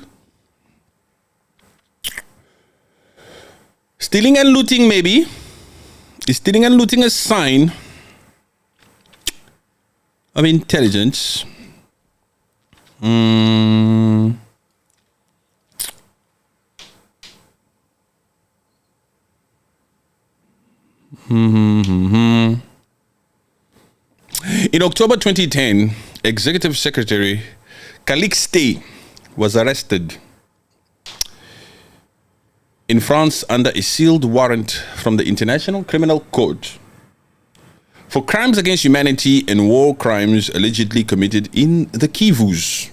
Stealing and looting, maybe. Is stealing and looting a sign of intelligence? In October 2010, Executive Secretary Calixte was arrested in France under a sealed warrant from the International Criminal Court for crimes against humanity and war crimes allegedly committed in the Kivus,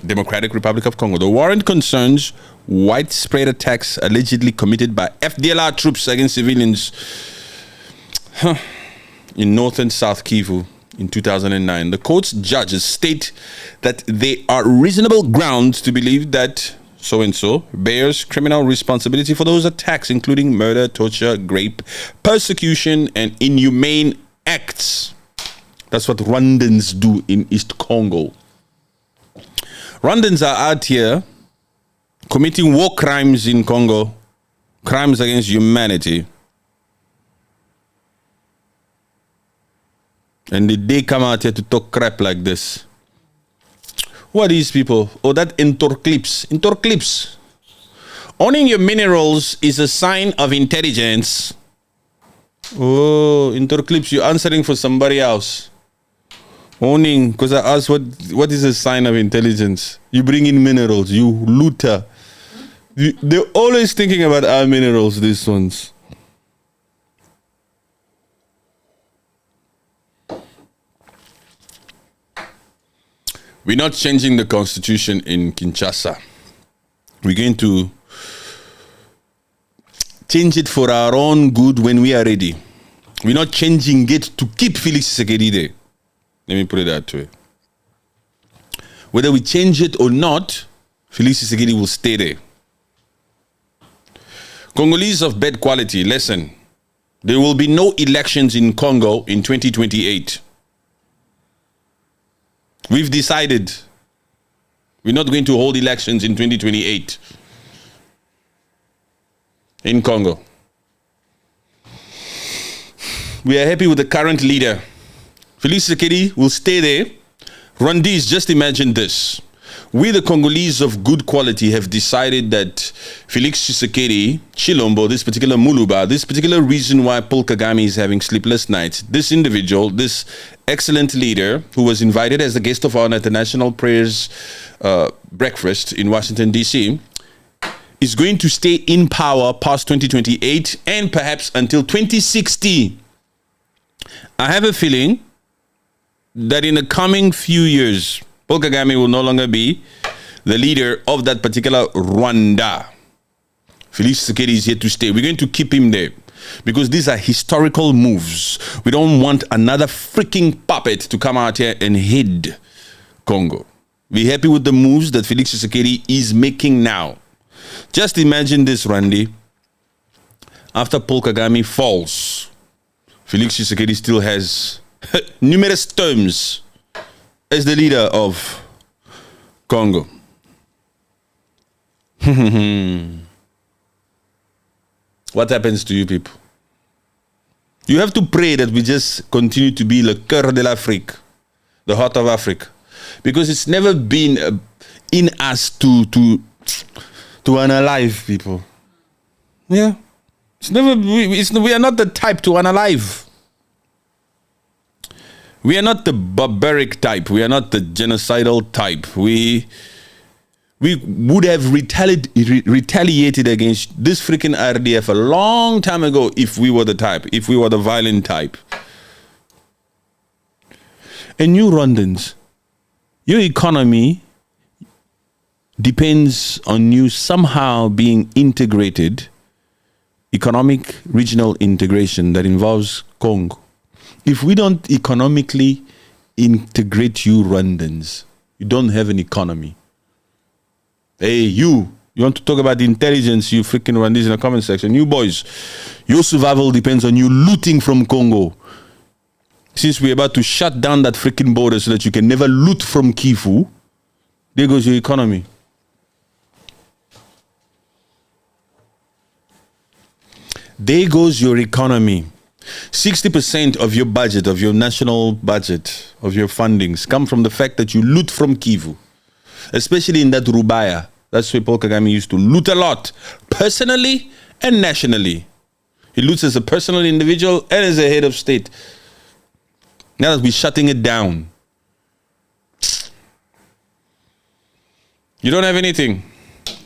Democratic Republic of Congo. The warrant concerns widespread attacks allegedly committed by FDLR troops against civilians in North and South Kivu in 2009. The court's judges state that there are reasonable grounds to believe that so-and-so bears criminal responsibility for those attacks, including murder, torture, rape, persecution, and inhumane acts. That's what Rwandans do in East Congo. Rwandans are out here committing war crimes in Congo, crimes against humanity. And they come out here to talk crap like this. Who are these people? Oh, that Interclips. Interclips. Owning your minerals is a sign of intelligence. Oh, Interclips, you're answering for somebody else. Owning, because I asked what is a sign of intelligence? You bring in minerals, you looter. They're always thinking about our minerals, these ones. We're not changing the constitution in Kinshasa. We're going to change it for our own good when we are ready. We're not changing it to keep Felix Tshisekedi there. Let me put it that way. Whether we change it or not, Felix Tshisekedi will stay there. Congolese of bad quality, listen. There will be no elections in Congo in 2028. We've decided we're not going to hold elections in 2028 in Congo. We are happy with the current leader. Felix Tshisekedi will stay there. Rwandese, just imagine this. We, the Congolese of good quality, have decided that Felix Tshisekedi, Chilombo, this particular Muluba, this particular reason why Paul Kagame is having sleepless nights, this individual, this excellent leader who was invited as the guest of honor at the National Prayers breakfast in Washington, D.C., is going to stay in power past 2028 and perhaps until 2060. I have a feeling that in the coming few years, Paul Kagame will no longer be the leader of that particular Rwanda. Felix Tshisekedi is here to stay. We're going to keep him there because these are historical moves. We don't want another freaking puppet to come out here and head Congo. We're happy with the moves that Felix Tshisekedi is making now. Just imagine this, Randy. After Paul Kagame falls, Felix Tshisekedi still has numerous terms as the leader of Congo. What happens to you people? You have to pray that we just continue to be le cœur de l'Afrique, the heart of Africa, because it's never been in us to unalive people. Yeah, it's never. We are not the type to unalive. We are not the barbaric type. We are not the genocidal type. We would have retaliated against this freaking RDF a long time ago if we were the type, if we were the violent type. And you Rwandans, your economy depends on you somehow being integrated, economic regional integration that involves Congo. If we don't economically integrate you Rwandans, you don't have an economy. Hey, you You want to talk about the intelligence, you freaking Rwandese in the comment section. You boys, your survival depends on you looting from Congo. Since we're about to shut down that freaking border so that you can never loot from Kivu, there goes your economy. There goes your economy. 60% of your budget, of your national budget, of your fundings come from the fact that you loot from Kivu. Especially in that Rubaya. That's where Paul Kagame used to loot a lot. Personally and nationally. He loots as a personal individual and as a head of state. Now that we're shutting it down. You don't have anything.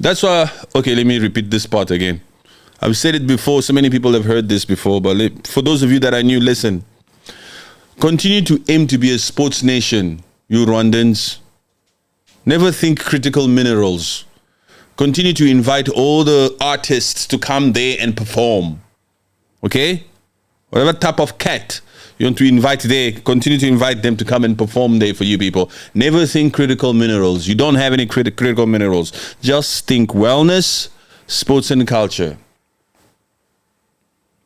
That's why, okay, let me repeat this part again. I've said it before, so many people have heard this before, but for those of you that are new, listen. Continue to aim to be a sports nation, you Rwandans. Never think critical minerals. Continue to invite all the artists to come there and perform. Okay? Whatever type of cat you want to invite there, continue to invite them to come and perform there for you people. Never think critical minerals. You don't have any critical minerals. Just think wellness, sports and culture.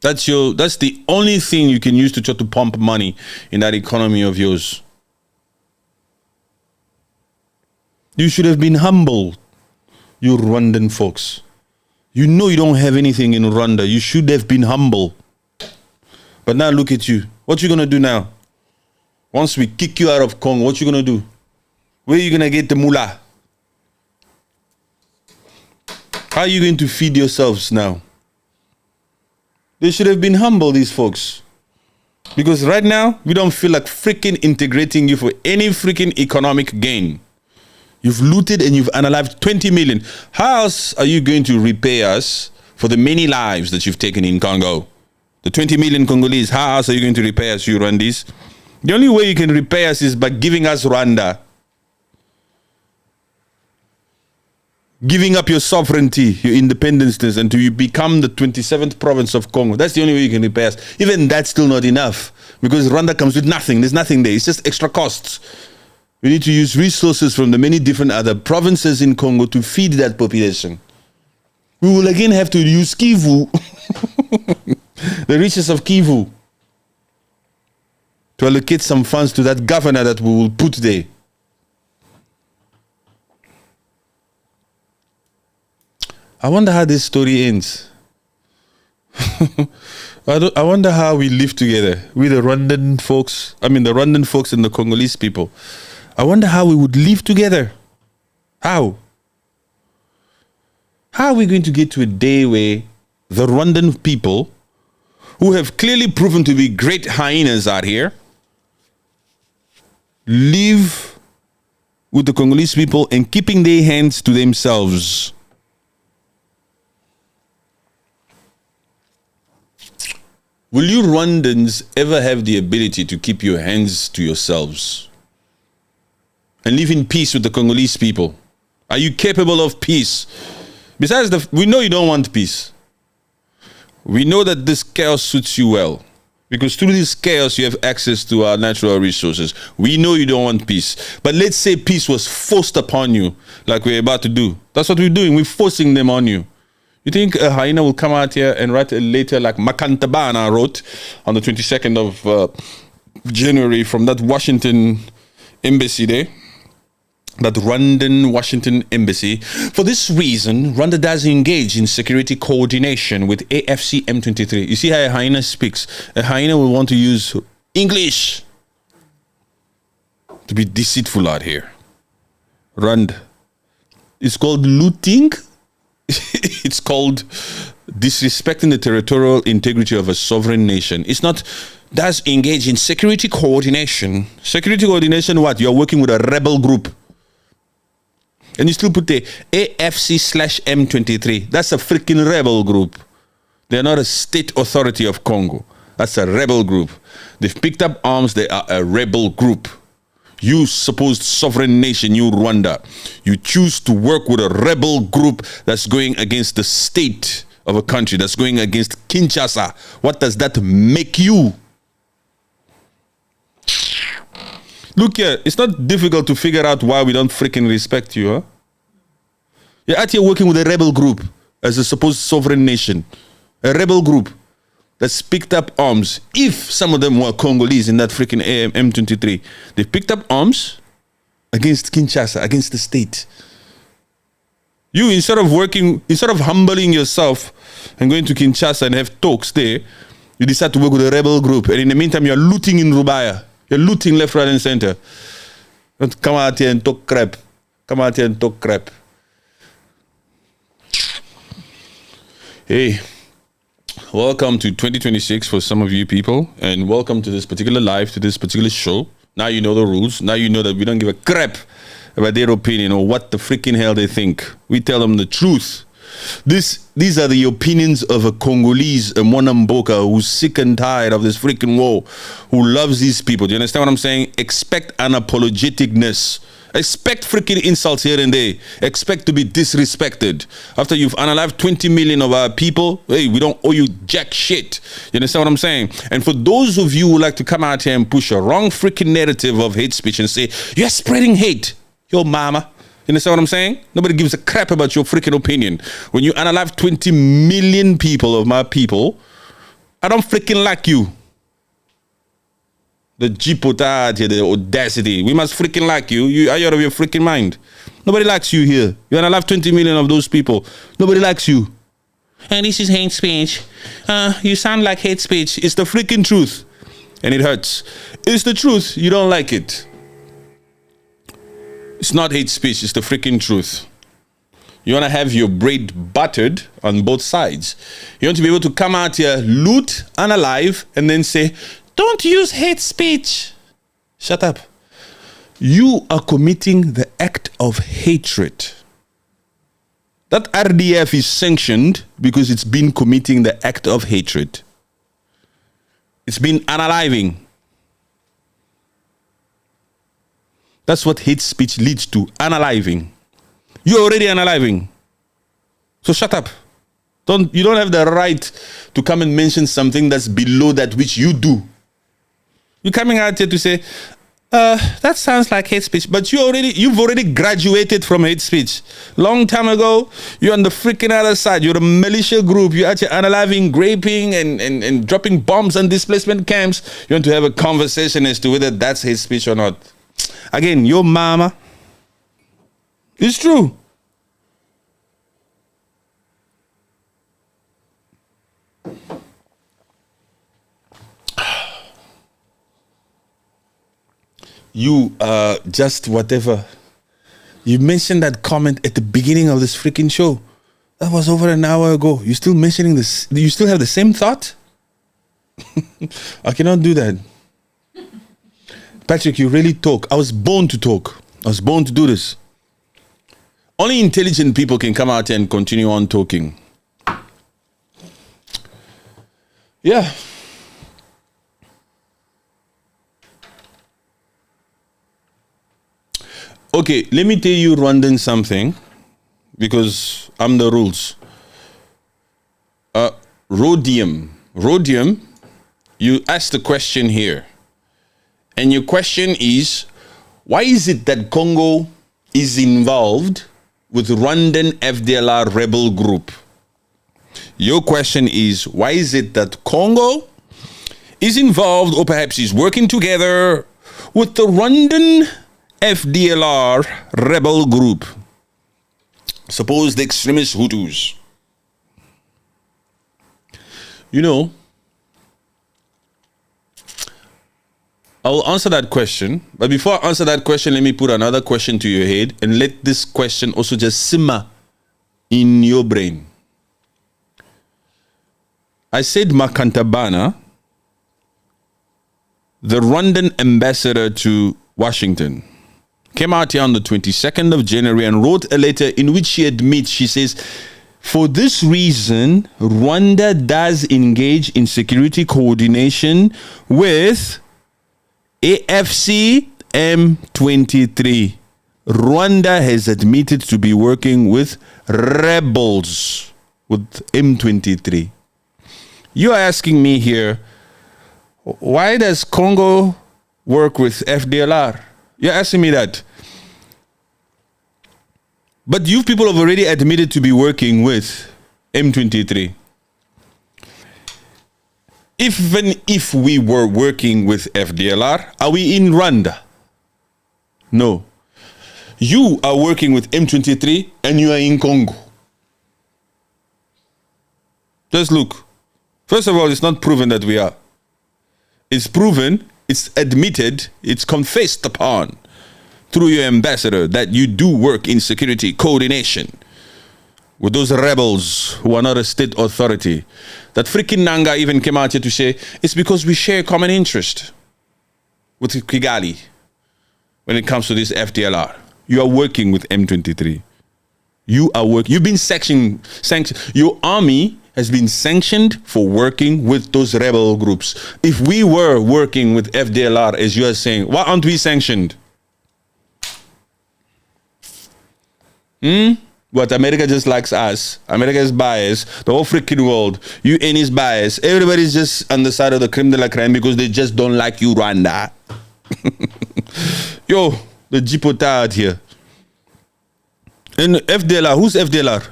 That's the only thing you can use to try to pump money in that economy of yours. You should have been humble, you Rwandan folks. You know you don't have anything in Rwanda. You should have been humble. But now look at you. What you gonna do now? Once we kick you out of Congo, what you gonna do? Where are you gonna get the moolah? How are you going to feed yourselves now? They should have been humble, these folks. Because right now, we don't feel like freaking integrating you for any freaking economic gain. You've looted and you've unalived 20 million. How else are you going to repay us for the many lives that you've taken in Congo? The 20 million Congolese, how else are you going to repay us, you Rwandese? The only way you can repay us is by giving us Rwanda. Giving up your sovereignty, your independence, and to become the 27th province of Congo. That's the only way you can repay us. Even that's still not enough. Because Rwanda comes with nothing. There's nothing there. It's just extra costs. We need to use resources from the many different other provinces in Congo to feed that population. We will again have to use Kivu, the riches of Kivu, to allocate some funds to that governor that we will put there. I wonder how this story ends. I wonder how we live together. We the Rwandan folks, the Rwandan folks and the Congolese people. I wonder how we would live together. How? How are we going to get to a day where the Rwandan people, who have clearly proven to be great hyenas out here, live with the Congolese people and keeping their hands to themselves? Will you Rwandans ever have the ability to keep your hands to yourselves and live in peace with the Congolese people? Are you capable of peace? Besides, we know you don't want peace. We know that this chaos suits you well, because through this chaos you have access to our natural resources. We know you don't want peace. But let's say peace was forced upon you, like we're about to do. That's what we're doing. We're forcing them on you. You think a hyena will come out here and write a letter like Makantabana wrote on the 22nd of January from that Washington embassy there? That Rwandan Washington embassy. For this reason, Rwanda does engage in security coordination with AFC M23. You see how a hyena speaks? A hyena will want to use English to be deceitful out here. Rwanda. It's called looting. It's called disrespecting the territorial integrity of a sovereign nation. It's not, does engage in security coordination. Security coordination, what? You're working with a rebel group. And you still put the AFC/M23. That's a freaking rebel group. They're not a state authority of Congo. That's a rebel group. They've picked up arms. They are a rebel group. You supposed sovereign nation, you Rwanda, you choose to work with a rebel group that's going against the state of a country, that's going against Kinshasa. What does that make you? Look here, it's not difficult to figure out why we don't freaking respect you, huh? You're out here working with a rebel group as a supposed sovereign nation. A rebel group that's picked up arms. If some of them were Congolese in that freaking M23, they picked up arms against Kinshasa, against the state. You, instead of humbling yourself and going to Kinshasa and have talks there, you decide to work with a rebel group. And in the meantime, you're looting in Rubaya. You're looting left, right, and center. Don't come out here and talk crap. Come out here and talk crap. Hey, welcome to 2026 for some of you people, and welcome to this particular live, to this particular show. Now you know the rules. Now you know that we don't give a crap about their opinion or what the freaking hell they think. We tell them the truth. These are the opinions of a Congolese, a Mwanamboka, who's sick and tired of this freaking war, who loves these people. Do you understand what I'm saying? Expect unapologeticness. Expect freaking insults here and there. Expect to be disrespected. After you've unalived 20 million of our people, hey, we don't owe you jack shit. You understand what I'm saying? And for those of you who like to come out here and push a wrong freaking narrative of hate speech and say, you're spreading hate, yo mama. You understand what I'm saying? Nobody gives a crap about your freaking opinion. When you unalive 20 million people of my people, I don't freaking like you. The jipotade, the audacity. We must freaking like you. You are out of your freaking mind. Nobody likes you here. You want to love 20 million of those people. Nobody likes you. And this is hate speech. You sound like hate speech. It's the freaking truth. And it hurts. It's the truth. You don't like it. It's not hate speech. It's the freaking truth. You want to have your bread buttered on both sides. You want to be able to come out here, loot, unalive, and then say, don't use hate speech. Shut up. You are committing the act of hatred. That RDF is sanctioned because it's been committing the act of hatred. It's been unaliving. That's what hate speech leads to, unaliving. You're already unaliving. So shut up. You don't have the right to come and mention something that's below that which you do. You're coming out here to say, that sounds like hate speech, but you've already graduated from hate speech. Long time ago, you're on the freaking other side. You're a militia group. You're actually unaliving, raping, and dropping bombs on displacement camps. You want to have a conversation as to whether that's hate speech or not. Again, your mama. It's true. You just whatever. You mentioned that comment at the beginning of this freaking show. That was over an hour ago. You still mentioning this? Do you still have the same thought? I cannot do that. Patrick, you really talk. I was born to talk. I was born to do this. Only intelligent people can come out and continue on talking. Yeah. Okay, let me tell you, Rwandan, something, because I'm the rules. Rhodium, you asked the question here. And your question is, why is it that Congo is involved with Rwandan FDLR rebel group? Your question is, why is it that Congo is involved, or perhaps is working together with the Rwandan FDLR rebel group? Suppose the extremist Hutus. You know, I will answer that question. But before I answer that question, let me put another question to your head and let this question also just simmer in your brain. I said Makantabana, the Rwandan ambassador to Washington, came out here on the 22nd of January and wrote a letter in which she admits, she says, for this reason, Rwanda does engage in security coordination with AFC M23. Rwanda has admitted to be working with rebels with M23. You are asking me here, why does Congo work with FDLR? You're asking me that. But you people have already admitted to be working with M23. Even if we were working with FDLR, are we in Rwanda? No. You are working with M23 and you are in Congo. Just look. First of all, it's not proven that we are. It's proven, it's admitted, it's confessed upon through your ambassador that you do work in security coordination with those rebels who are not a state authority. That freaking Nanga even came out here to say, it's because we share a common interest with Kigali when it comes to this FDLR. You are working with M23. You've been sanctioned. Your army has been sanctioned for working with those rebel groups. If we were working with FDLR, as you are saying, why aren't we sanctioned? What, America just likes us? America is biased. The whole freaking world. UN is biased. Everybody's just on the side of the creme de la creme because they just don't like you, Rwanda. Yo, the Jipota out here. And FDLR, who's FDLR?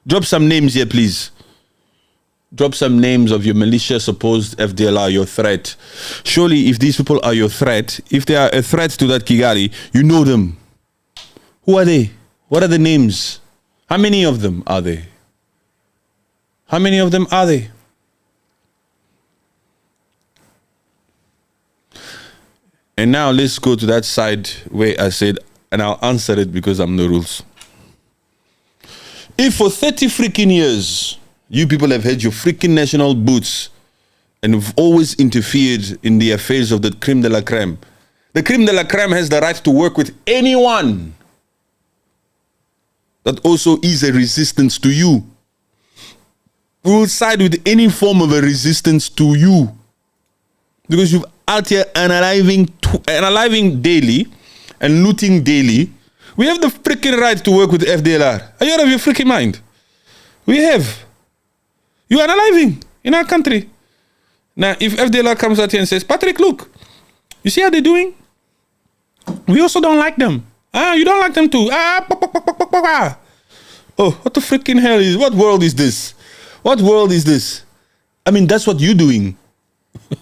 Drop some names here, please. Drop some names of your malicious supposed FDLR, your threat. Surely, if these people are your threat, if they are a threat to that Kigali, you know them. Who are they? What are the names? How many of them are they? How many of them are they? And now let's go to that side where I said, and I'll answer it because I'm the rules. If for 30 freaking years, you people have had your freaking national boots and have always interfered in the affairs of the creme de la creme, the creme de la creme has the right to work with anyone that also is a resistance to you. We will side with any form of a resistance to you. Because you're out here analyzing daily and looting daily. We have the freaking right to work with FDLR. Are you out of your freaking mind? We have. You are analyzing in our country. Now, if FDLR comes out here and says, Patrick, look, you see how they're doing? We also don't like them. You don't like them too. Oh, what the freaking hell is, what world is this? What world is this? I mean, that's what you're doing. You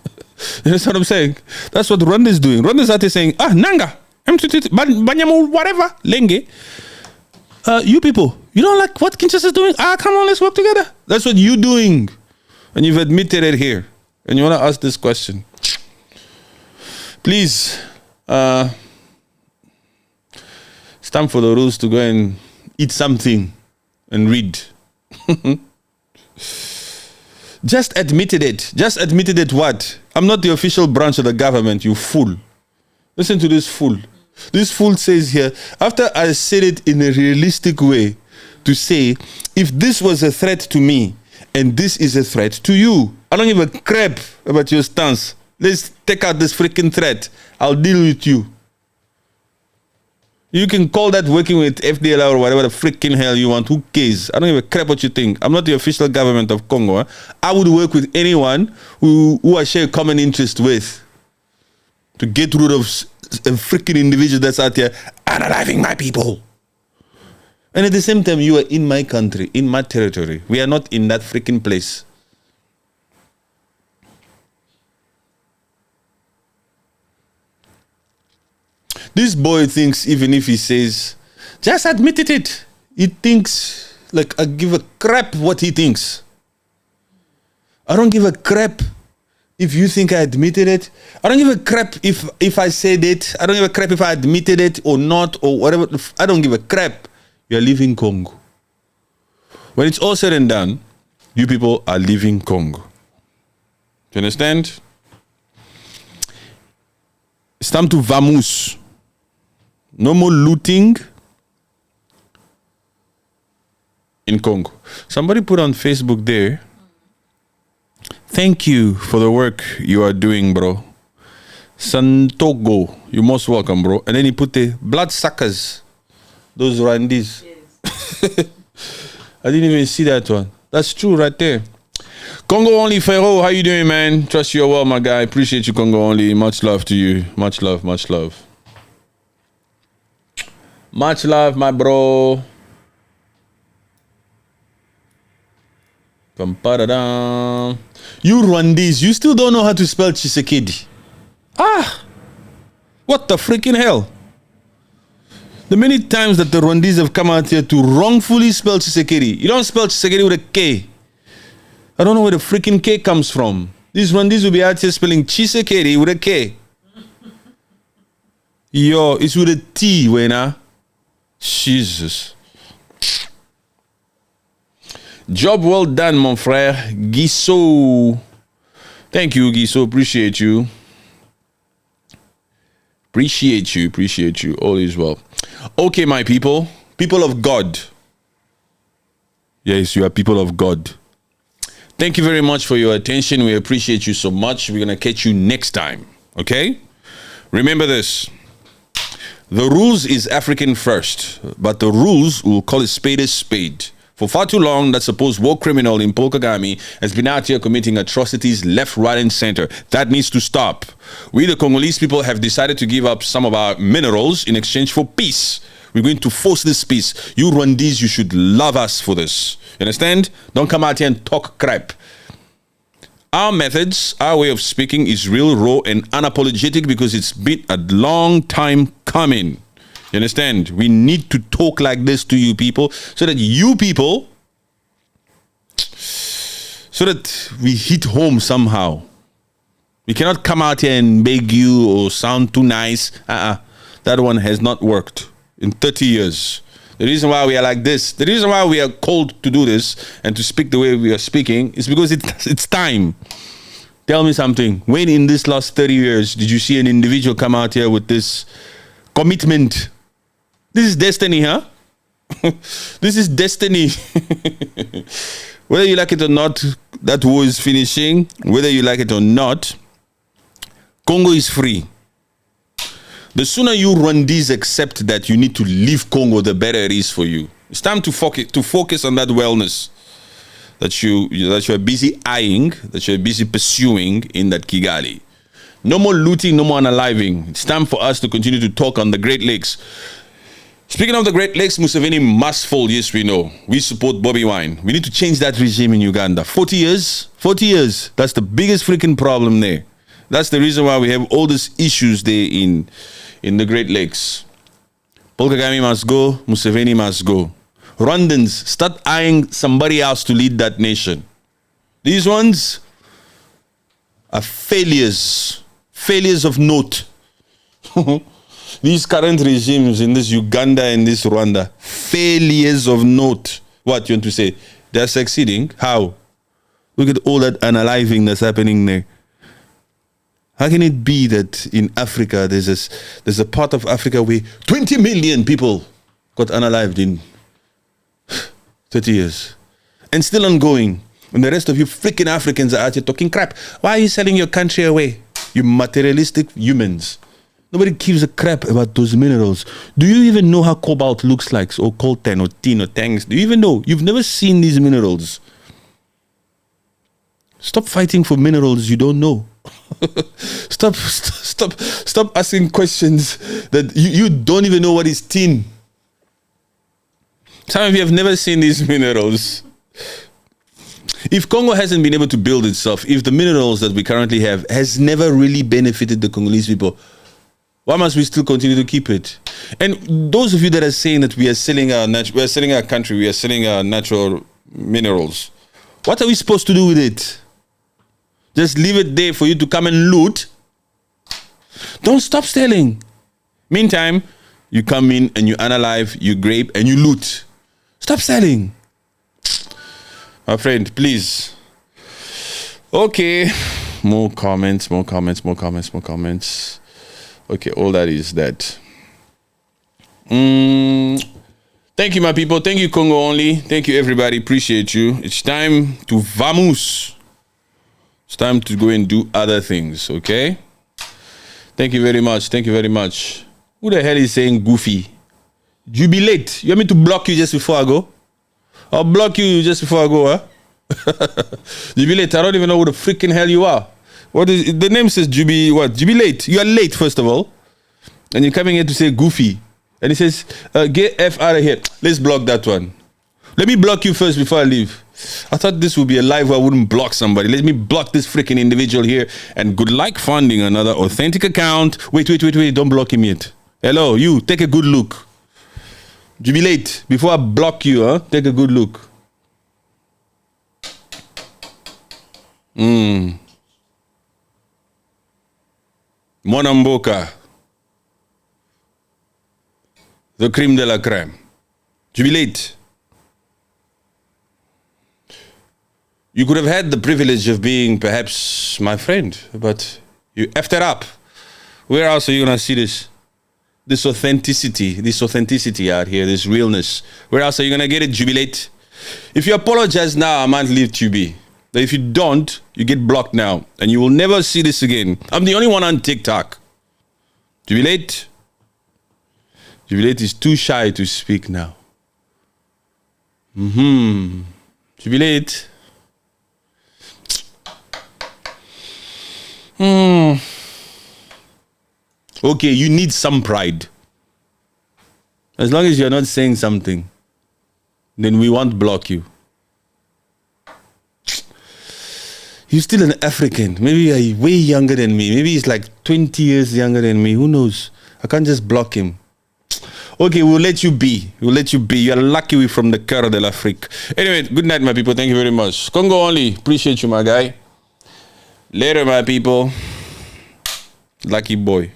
understand what I'm saying? That's what Rwanda is doing. Rwanda is out here saying, Nanga, Banyamu, whatever, Lenge. You people, you don't like what Kinshasa is doing? Come on, let's work together. That's what you're doing. And you've admitted it here. And you want to ask this question. Please, it's time for the rules to go and eat something and read. Just admitted it. Just admitted it what? I'm not the official branch of the government, you fool. Listen to this fool. This fool says here, after I said it in a realistic way, to say, if this was a threat to me, and this is a threat to you, I don't give a crap about your stance. Let's take out this freaking threat. I'll deal with you. You can call that working with FDLR or whatever the freaking hell you want. Who cares? I don't give a crap what you think. I'm not the official government of Congo. I would work with anyone who I share a common interest with to get rid of a freaking individual that's out there analyzing my people. And at the same time, you are in my country, in my territory. We are not in that freaking place. This boy thinks, even if he says, just admitted it, he thinks, like, I give a crap what he thinks. I don't give a crap if you think I admitted it. I don't give a crap if I said it. I don't give a crap if I admitted it or not or whatever. I don't give a crap. You're leaving Congo. When it's all said and done, you people are leaving Congo. Do you understand? It's time to vamoose. No more looting in Congo. Somebody put on Facebook there, thank you for the work you are doing, bro. Santogo, you're most welcome, bro. And then he put the bloodsuckers, those Rwandese. Yes. I didn't even see that one. That's true right there. Congo Only Pharaoh, how you doing, man? Trust you're well, my guy. Appreciate you, Congo Only. Much love to you. Much love, much love. Much love, my bro. You Rwandese, you still don't know how to spell Tshisekedi. What the freaking hell? The many times that the Rwandese have come out here to wrongfully spell Tshisekedi. You don't spell Tshisekedi with a K. I don't know where the freaking K comes from. These Rwandese will be out here spelling Tshisekedi with a K. Yo, it's with a T, Wena. Jesus. Job well done, mon frère. Giso. Thank you, Giso. Appreciate you. Appreciate you. All is well. Okay, my people. People of God. Yes, you are people of God. Thank you very much for your attention. We appreciate you so much. We're going to catch you next time. Okay? Remember this. The rules is African first, but the rules will call it spade a spade. For far too long, that supposed war criminal in Paul Kagame has been out here committing atrocities left, right, and center. That needs to stop. We, the Congolese people, have decided to give up some of our minerals in exchange for peace. We're going to force this peace. You Rwandese, you should love us for this. You understand? Don't come out here and talk crap. Our methods, our way of speaking is real, raw, and unapologetic because it's been a long time coming. You understand? We need to talk like this to you people so that you people, so that we hit home somehow. We cannot come out here and beg you or sound too nice. That one has not worked in 30 years. The reason why we are like this, the reason why we are called to do this and to speak the way we are speaking is because it's time. Tell me something. When in this last 30 years did you see an individual come out here with this commitment? This is destiny, huh? This is destiny. Whether you like it or not, that war is finishing. Whether you like it or not, Congo is free. The sooner you Rwandese accept that you need to leave Congo, the better it is for you. It's time to focus on that wellness that you're busy eyeing, that you're busy pursuing in that Kigali. No more looting, no more unaliving. It's time for us to continue to talk on the Great Lakes. Speaking of the Great Lakes, Museveni must fall. Yes, we know. We support Bobby Wine. We need to change that regime in Uganda. 40 years. That's the biggest freaking problem there. That's the reason why we have all these issues there in the Great Lakes. Paul Kagame must go. Museveni must go. Rwandans, start eyeing somebody else to lead that nation. These ones are failures. Failures of note. These current regimes in this Uganda and this Rwanda, failures of note. What you want to say? They're succeeding? How? Look at all that unaliving that's happening there. How can it be that in Africa there's a part of Africa where 20 million people got unalived in 30 years and still ongoing, and the rest of you freaking Africans are out here talking crap? Why are you selling your country away? You materialistic humans. Nobody gives a crap about those minerals. Do you even know how cobalt looks like, or coltan or tin or tangs? Do you even know? You've never seen these minerals. Stop fighting for minerals you don't know. Stop asking questions that you don't even know what is tin. Some of you have never seen these minerals. If Congo hasn't been able to build itself, if the minerals that we currently have has never really benefited the Congolese people, why must we still continue to keep it? And those of you that are saying that we are selling our country, we are selling our natural minerals, what are we supposed to do with it? Just leave it there for you to come and loot? Don't stop selling. Meantime, you come in and you unalive, you grape, and you loot. Stop selling. My friend, please. Okay. More comments. Okay, all that is that. Thank you, my people. Thank you, Congo only. Thank you, everybody. Appreciate you. It's time to vamos. It's time to go and do other things, okay? Thank you very much. Who the hell is saying goofy? Jubilate. You want me to block you just before I go? I'll block you just before I go, huh? Jubilate. I don't even know who the freaking hell you are. What is the name? Says Jubilate. You are late, first of all, and you're coming here to say goofy. And he says, get F out of here. Let's block that one. Let me block you first before I leave. I thought this would be a live where I wouldn't block somebody. Let me block this freaking individual here. And good luck finding another authentic account. Wait. Don't block him yet. Hello, you. Take a good look. Jubilate. Before I block you, huh? Take a good look. Monamboka. The creme de la creme. Jubilate. You could have had the privilege of being perhaps my friend, but you effed it up. Where else are you going to see this authenticity out here, this realness? Where else are you going to get it, Jubilate? If you apologize now, I might leave you be. But if you don't, you get blocked now, and you will never see this again. I'm the only one on TikTok. Jubilate? Jubilate is too shy to speak now. Jubilate? Okay, you need some pride. As long as you're not saying something, then we won't block you. You're still an African. Maybe you're way younger than me. Maybe he's like 20 years younger than me. Who knows? I can't just block him. Okay, we'll let you be. You're lucky we're from the Cœur de l'Afrique. Anyway, good night, my people. Thank you very much. Congo only. Appreciate you, my guy. Later, my people. Lucky boy.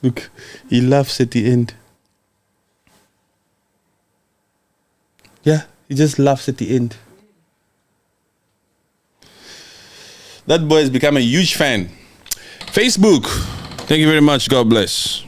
Look, he laughs at the end. Yeah, he just laughs at the end. That boy has become a huge fan. Facebook. Thank you very much. God bless.